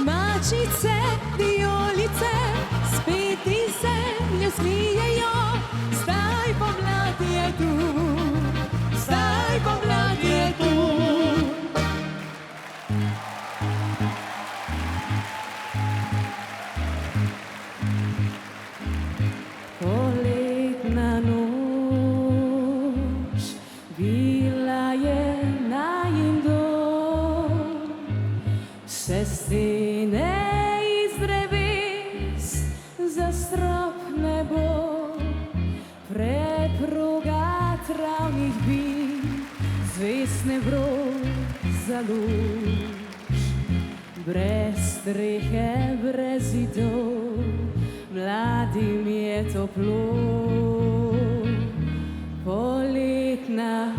mačice, violice, spet iz zemlje slijejo, zdaj pomlad je tu, zdaj pomlad je tu. Poletna noč, bila je najin dom, vse stene iz dreves, za strop nebo, preproga travnih bil, zvesne vrok za luč, brez strehe, brez zidov, mladim je toplo. Poletna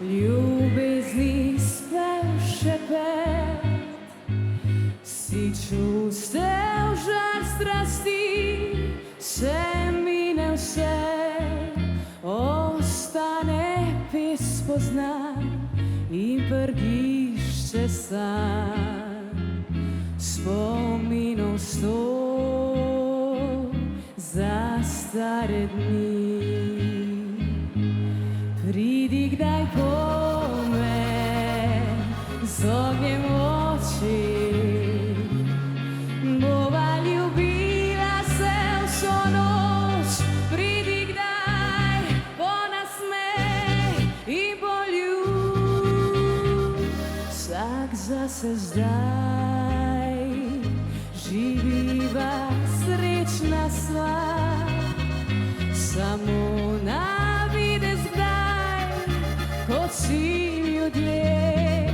ljubezni spev šepet, si čustev žar strasti, se mine vse, ostane pes spoznan in prgišče san. Spominov sto za stare dni. Pridi kdaj po me z ognjem oči, bova ljubila se vso noč. Pridi kdaj po nasmeh in poljub, vsak zase zdaj živiva srečna sva, samo na videz kdaj, kot si ljudje,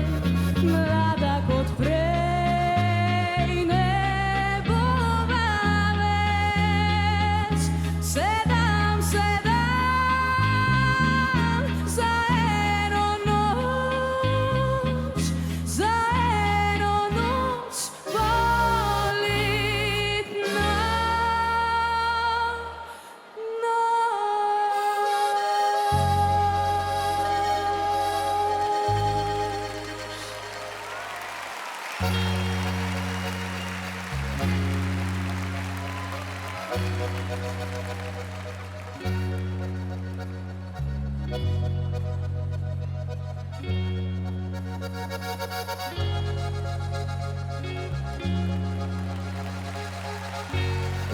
mlada kot prej, ne bova več. Se dam za eno noč, za eno noč poletna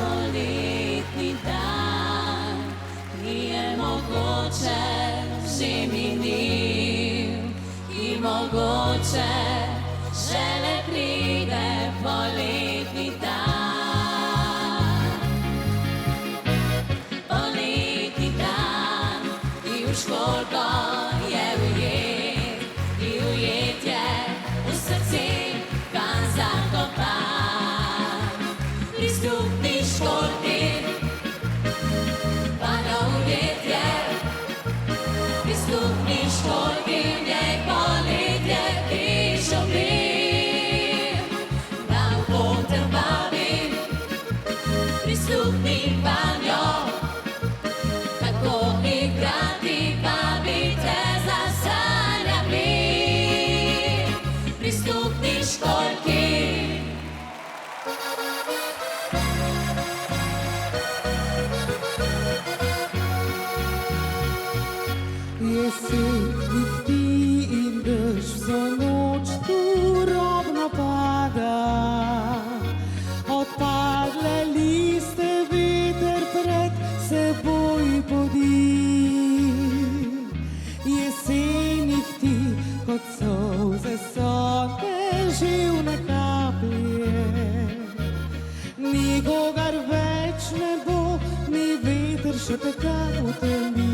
Poletni dan nije mogoče že minil in mogoče šele pride poletni dan. Poletni dan i v školko je ujet, i ujet je v srci kam zakopan. šepetamo temi.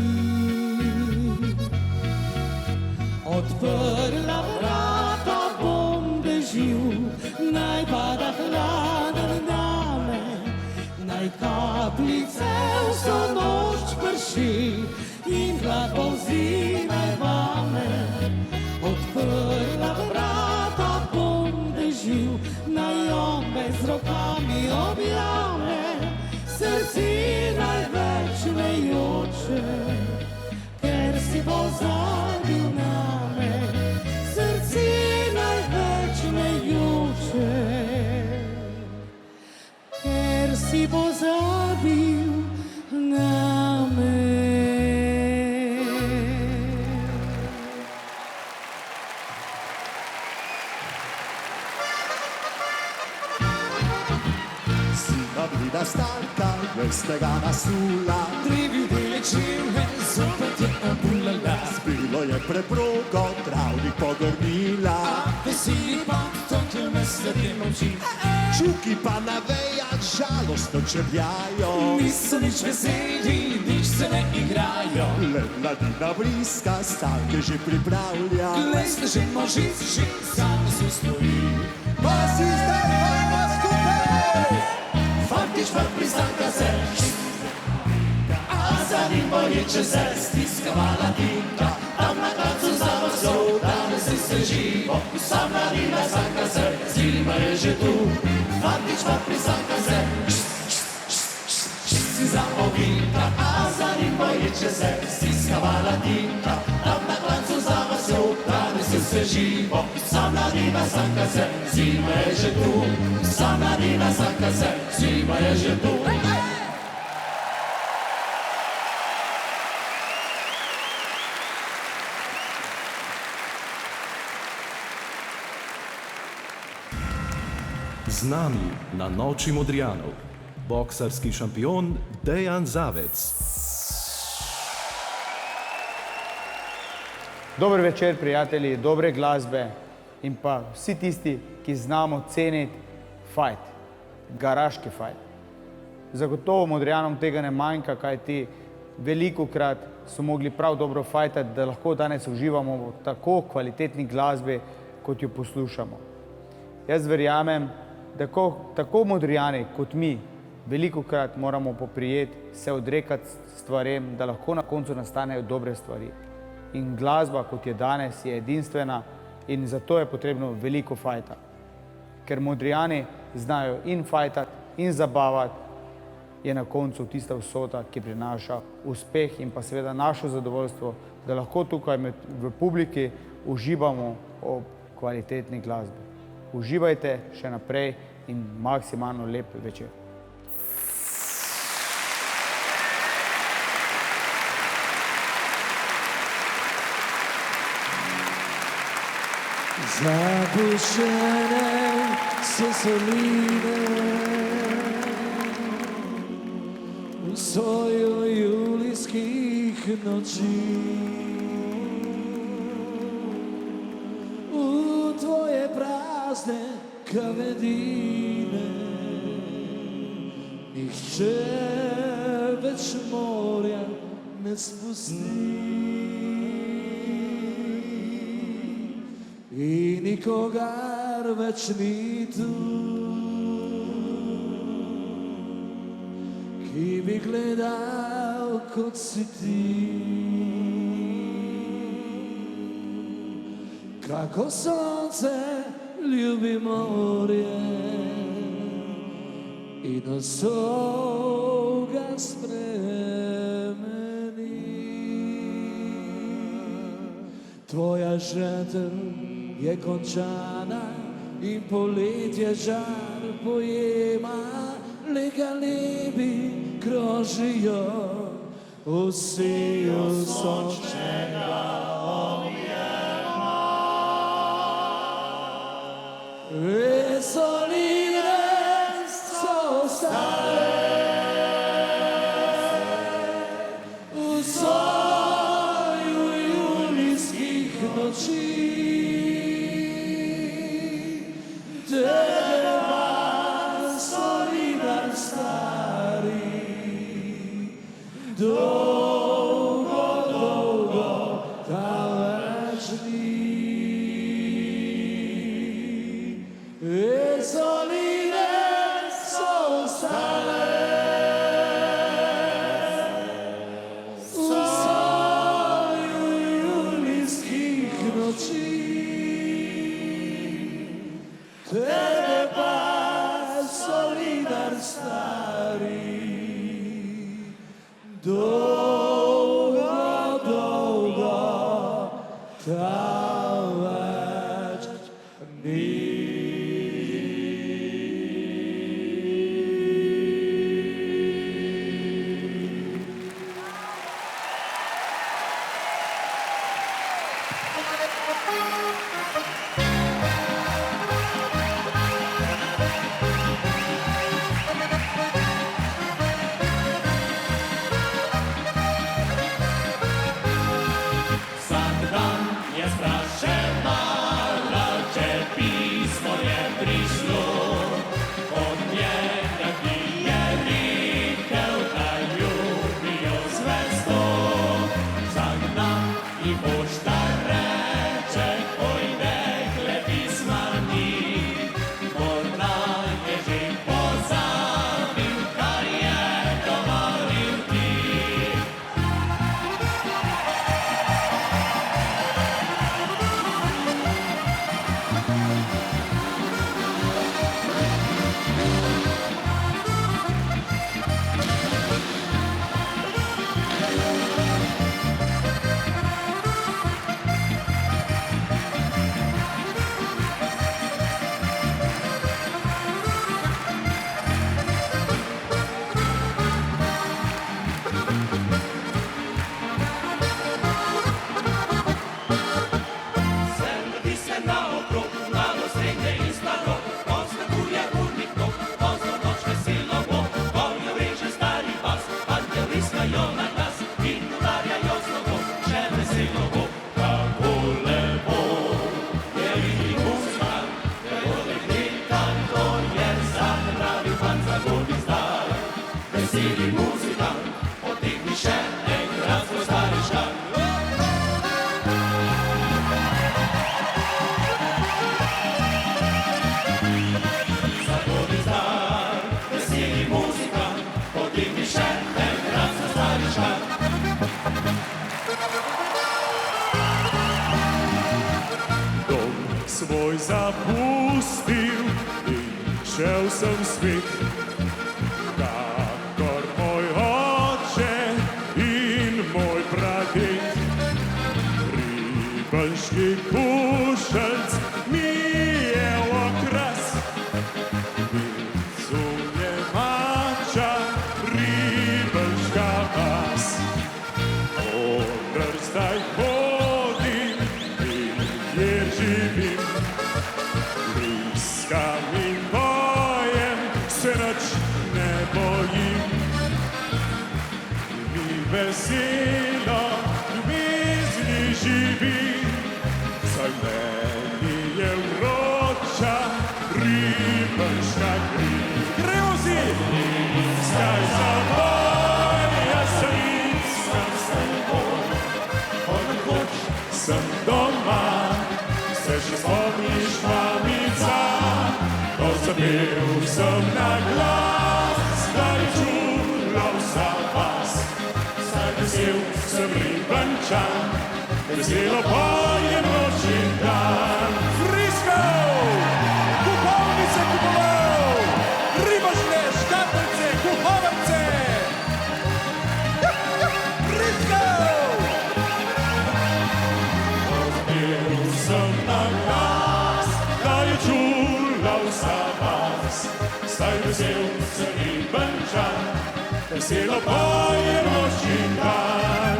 Odprla vrata bom bežil, naj pada hladen name, naj kapljice vso noč prši in hlad polzi naj vame. Odprla vrata bom bežil, naj me z rokami objame, srci največ me joče, ker si pozabil name. Srci največ me joče, ker si pozabil name. Blida stanka, vestega nasula, Tri ljudje čime, zopet je obulala. bilo je preprogo, travnik pogrnila. A veseli pan, to me sledi molči. Čuki pa na vejah žalostno črljajo. Niso nič veseli, nič se ne igrajo. Le mladina bliska, stanke že pripravlja. Glej, snežimo žic, že sami se stoji. Pa si zdaj vajmo skupaj! Fantič pa pristanka se, a za njim boječe se stiskavala tinka. Tam na kacu za vasjo, danes si se živo, sam mladina zanka se, zima je že tu. Fantič pa pristanka se, si za ovinka, a za njim boječe se stiskavala tinka. Tam na kacu za vasjo, danes si se živo, sam mladina zanka se, zima je že tu. Sam mladina zanka se, zima je že tu. Z nami na Noči Modrijanov boksarski šampion Dejan Zavec. Dober večer, prijatelji, dobre glasbe in pa vsi tisti, ki znamo ceniti fajt, garaški fajt. Zagotovo Modrijanom tega ne manjka, kajti velikokrat so mogli prav dobro fajtati, da lahko danes uživamo v tako kvalitetni glasbi, kot jo poslušamo. Jaz verjamem, da tako Modrijani kot mi velikokrat moramo poprijeti, se odrekati stvarem, da lahko na koncu nastanejo dobre stvari. In glasba, kot je danes, je edinstvena in zato je potrebno veliko fajta. Ker Modrijani znajo in fajtati, in zabavati, je na koncu tista vsota, ki prinaša uspeh in pa seveda našo zadovoljstvo, da lahko tukaj v publiki uživamo ob kvalitetni glasbi. Uživajte še naprej in maksimalno lep večer. Zapuščene so soline v soju julijskih noči. V tvoje prazne kavedine nihče več morja ne spusti. In nikogar več ni tu, ki bi gledal kot si ti. Kako sonce ljubi morje in osol ga spremeni. Tvoja žetelj je končana in poletje žar pojema, le galebi krožijo vsi v sončnega objema. Vesoline so ostale v soju julijskih noči. Do tebe pa solidar stari. Dolgo, dolgo, ta več ni. Vsak dan je spraševala, če pismo je prišlo od njega, ki je rekel, da ljubijo zvesto. Vsak dan ji pošta reče, oj, dekle, pisma ni. Morda je že pozabil, kar je govoril ti. Vrti se naokrog, malo srednje in staro, poskakuje urnik nog, pozno noč veselo bo, voljo veže stari pas, fantje vriskajo na glas in udarjajo z nogo, še veselo bo. Kako lepo je videti muzikant, veliko kantor je zapravil fant za gornji zdaj. Veseli muzikant, potegni še enkrat svoj stari škart. Zagodni zdaj, veseli muzikant, potegni še enkrat svoj stari škart. Dom svoj zapustil in šel sem svet, kakor moj oče in moj praded. Ribniški kušelc mi je okras, zunje mača, ribniška vas. Odr zdaj hodim in kjer živim, bliskam in bojem, se nič ne bojim. Mi veselo ljubezni živim, saj meni je vroča ribniška kri. Gremo si! Skaj za boj, jaz sem iskam s teboj. Odkoč sem doma, se še spomniš, mamica, ko zapel sem na glas, da je čula vsa vas. Saj vesel sem Ribničan, veselo pojem noč in dan. Frisko! Kupovnice kupoval, ribažne, škatljice, kupovnice! Frisko! Zapel sem na glas, da je čula vsa vas. Saj vesel sem Ribničan, veselo pojem noč in dan.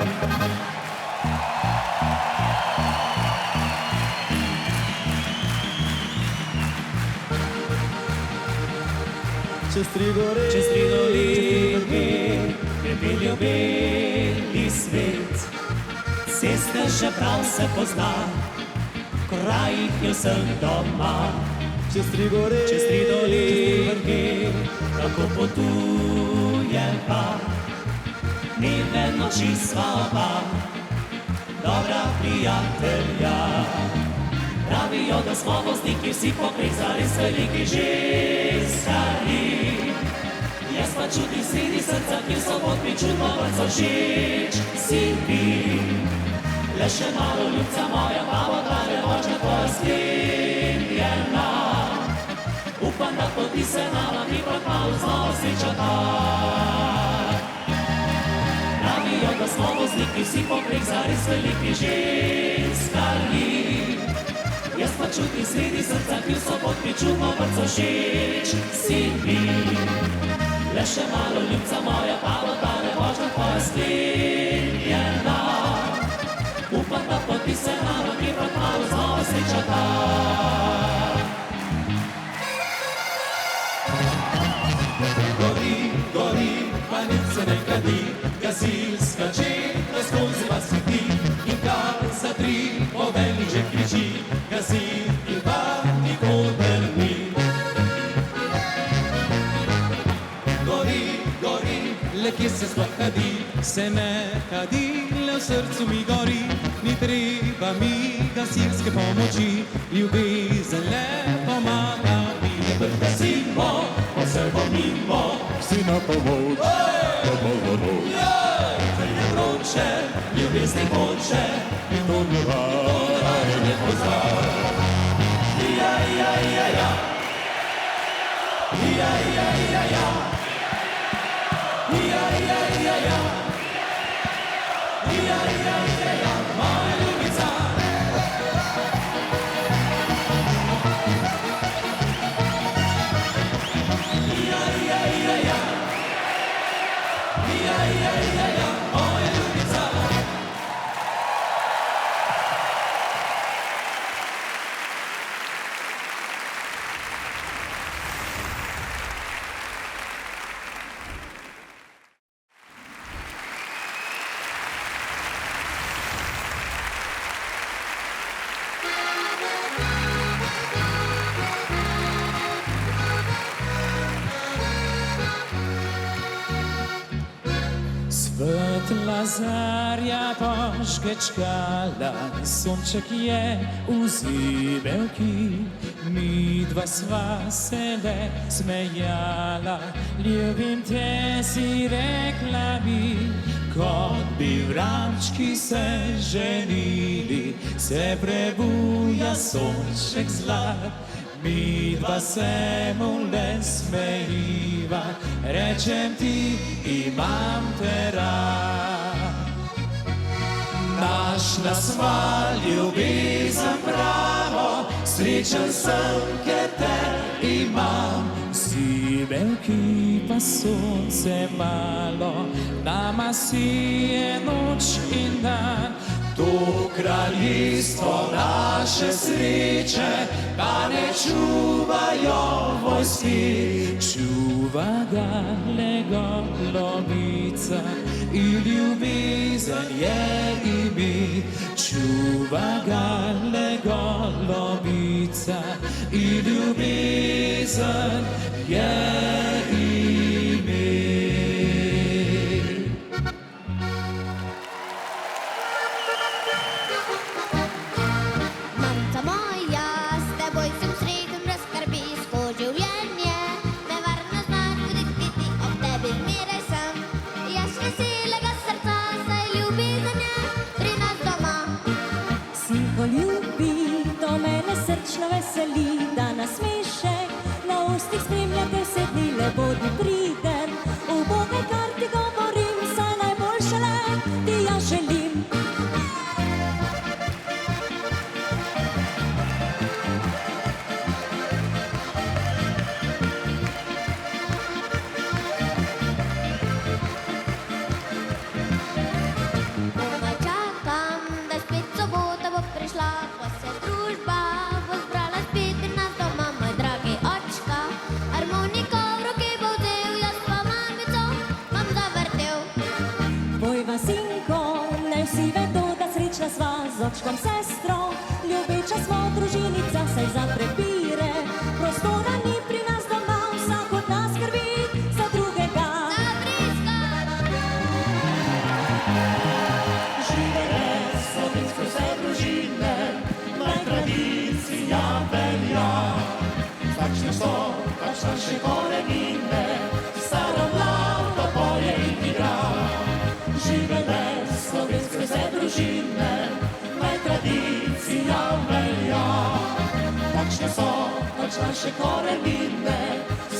Čez tri gori je bil ljubeli svet. Ceste še prav se pozna, krajih je vsem doma. Čez tri dolinke, kako potuje pa, mirne noči sva oba, dobra prijatelja. Pravijo, da smo vozniki vsi pokrezali, veliki ženskari. Jaz pa čutim sredi srca, kjer so potmi čudno vrco všeč si mi. Le še malo ljubca moja, pa bo ta nemočna tvoja sklenjena. podpise nama, ki pa kmalu znova srečata. Pravijo, da smo vozniki, vsi poprek zares veliki ženskari. Jaz pa čutim sredi srca, ki v sobotni čudno vrco všeč si mi. Le še malo, ljubca moja, pa odane vožnja tvoja sklenjena. Upam, da podpise nama, ki pa kmalu znova srečata. Gori, gori, pa nič se ne kadi, gasilska četa skozi vas sveti. In kar za tri poveljnik že kriči, gasil in pa nikoder ni. Gori, gori, le kje se sploh kadi, se ne kadi, le v srcu mi gori. Ni treba mi gasilske pomoči, ljubezen le pomaga mi. Gasimo, pa se bo mimo, Si na pomoč, pomolno noč. Ker je vroče, ljubezni hoče, In to ne že ne pozna. Ja, ja, ja, ja. Ja, ja, ja, ja. Ja, ja, ja, ja. Ja, ja, ja, ja. Moja ljubica. Ja, ja, ja, ja. Ja, ja, ja, ja. Moja ljubica. Svetla zarja požgečkala, sonček je v zibelki. Midva sva se le smejala, ljubim te si rekla bi. Kot bi vrabčki se ženili, se prebuja sonček zlat. Midva se mu le smejiva, rečem ti, imam te rad. Našla sva ljubezen pravo, srečen sem, ker te imam. Zibelki pa sonce malo, nama si je noč in dan. To kraljestvo naše sreče, pa ne čuvajo vojski. Čuva ga le golobica in ljubezen je ime. Čuva ga le golobica in ljubezen je ime. Mamca moja, s teboj sem sreden brez skrbi, skozi življenje me varno znaš voditi ti, ob tebi zmeraj sem. Jaz veselega srca, saj ljubezen je pri nas doma. Si poljubi, to mene srčno veseli, da nasmešek na ustih spremljate vse dni, le bodi priden. Ubogaj, kar ti govorim, saj najboljše le ti ja želim. Komaj čakam, da spet sobota bo prišla, ko se družba bo zbrala spet pri nas doma, moj dragi očka. Harmoniko v roke bo vzel, jaz pa mamico bom zavrtel. Bojva sinko, naj vsi vedo, da srečna sva z očkom sestro. Ljubeča smo družinica, saj za prepire prostora ni pri nas doma, vsak od nas skrbi za drugega. Živele slovensko vse družine, naj tradicija velja. Takšne so, pač naše korenine, staro mlado poje in igra. Živele slovensko vse družine, naj tradicija velja. Takšne so, pač naše korenine,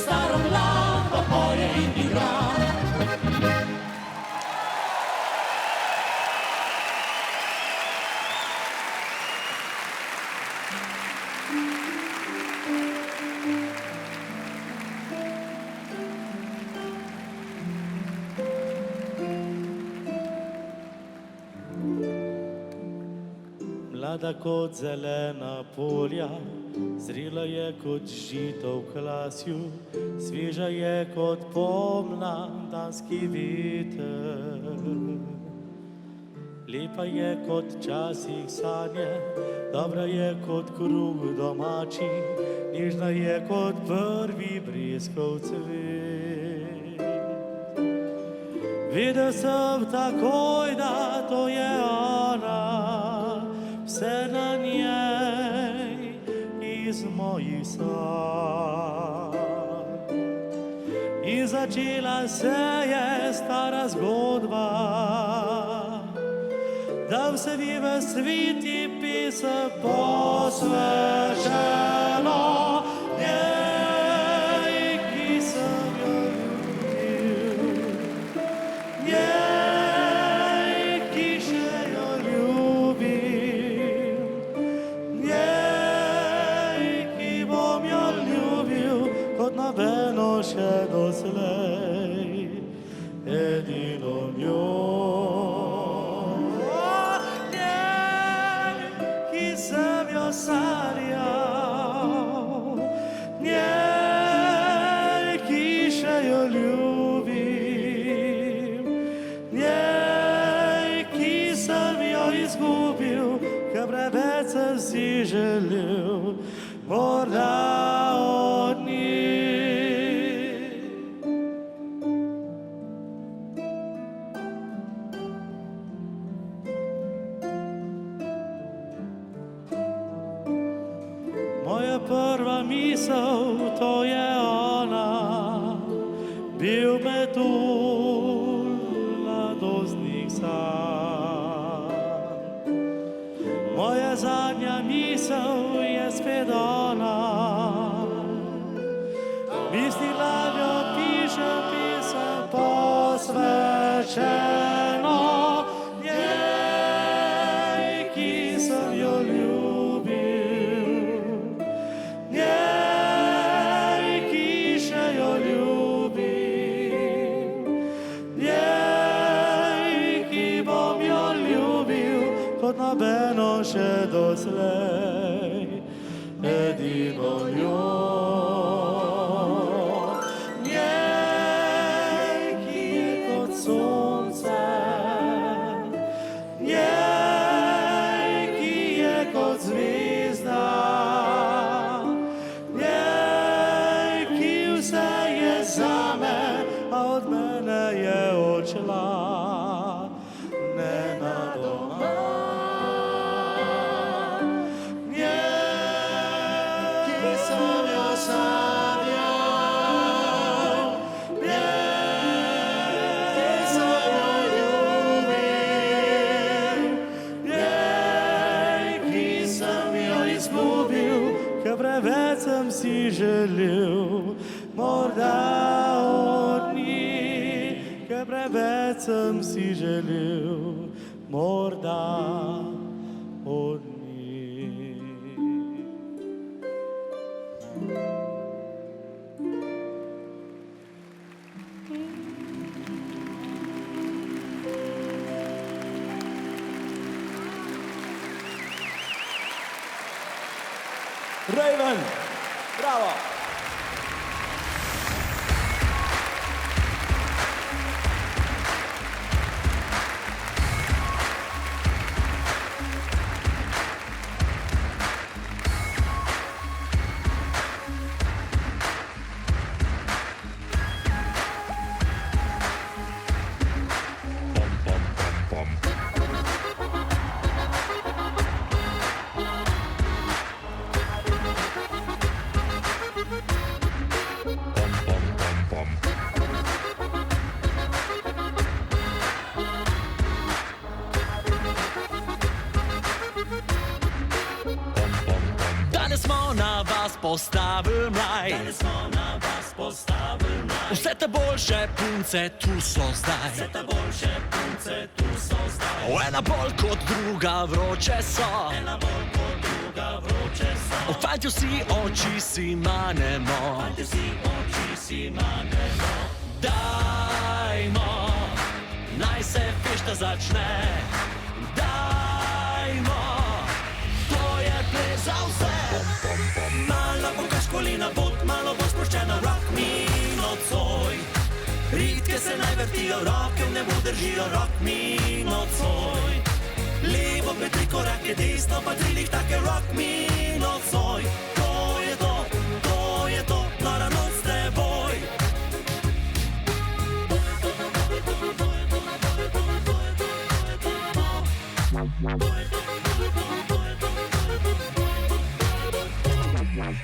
staro mlado poje in igra. Mlada kot zelena polja, zrela je kot žito v klasju, sveža je kot pomladanski veter. Lepa je kot časih sanje, dobra je kot kruh domači, nežna je kot prvi breskov cvet. Vedel sem takoj, da to je ona, vse na njej iz mojih sanj. In začela se je stara zgodba, da vse vi v sveti pisem posvečeno njej, ki sem jo ljubil, njej, ki še jo ljubim, njej, ki bom jo ljubil kot nobeno še doslej, edino njo. Sanjal, njej, ki še jo ljubim, njej, ki sem jo izgubil, ker preveč sem si želel, morda od njih. Moja prva misel, to je ona, bil metulj mladostnih sanj. Moja zadnja misel je spet ona, mislila jo pišem pisem posvečeno njej, ki sem jo ljubil, njej, ki še jo ljubim, njej, ki bom jo ljubil kot nobeno še doslej, edino njo. Njej, ki je kot sonce, njej, ki je kot zvezda, njej, ki vse je zame, a od mene je odšla nenadoma. Njej, ki sem jo sanjal, njej, ki sem jo ljubil, njej, ki sem jo izgubil, ker preveč sem si želel, morda od njih, ker preveč sem si želel, morda od njih. Raven, bravo! na vas postavili mlaj. Vse te boljše punce tu so zdaj. Ena bolj kot druga vroče so. Fantje vsi oči si manemo. Dajmo, naj se fešta začne. Dajmo, to je ples za vse. Malo pokaž kolina, bod malo bolj sproščena. Rock me nocoj. Ritke se naj vrtijo, roke v nebu držijo. Rock me nocoj. Levo pe 3 korake, desno pa 3 lihtake. Rock me nocoj. To je to, nora noc s teboj.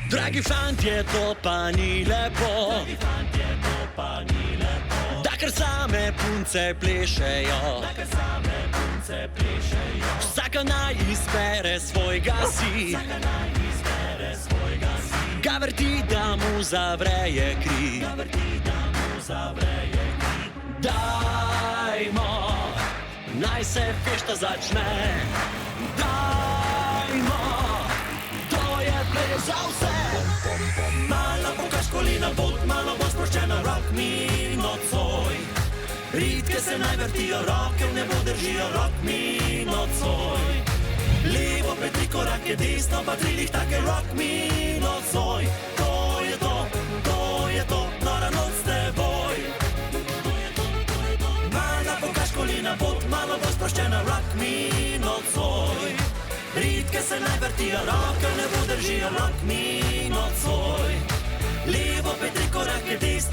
Dragi fantje, to pa ni lepo. Da kar same punce plešejo. Vsaka naj izbere svojega si. Ga vrti, da mu zavreje kri. Dajmo, naj se fešta začne. Dajmo, to je ples za vse. Malo pokaž kolina, bod malo bolj sproščena. Rock me nocoj. Ritke se naj vrtijo, roke v nebu držijo. Rock me nocoj. Levo pe 3 korake, desno pa 3 lihtake. Rock me nocoj. To je to, nora noc s teboj. Malo pokaž kolina, bod malo bolj sproščena. Rock me nocoj. Ritke se naj vrtijo, roke v nebu držijo. Rock me nocoj. Levo pe 3 korake, desno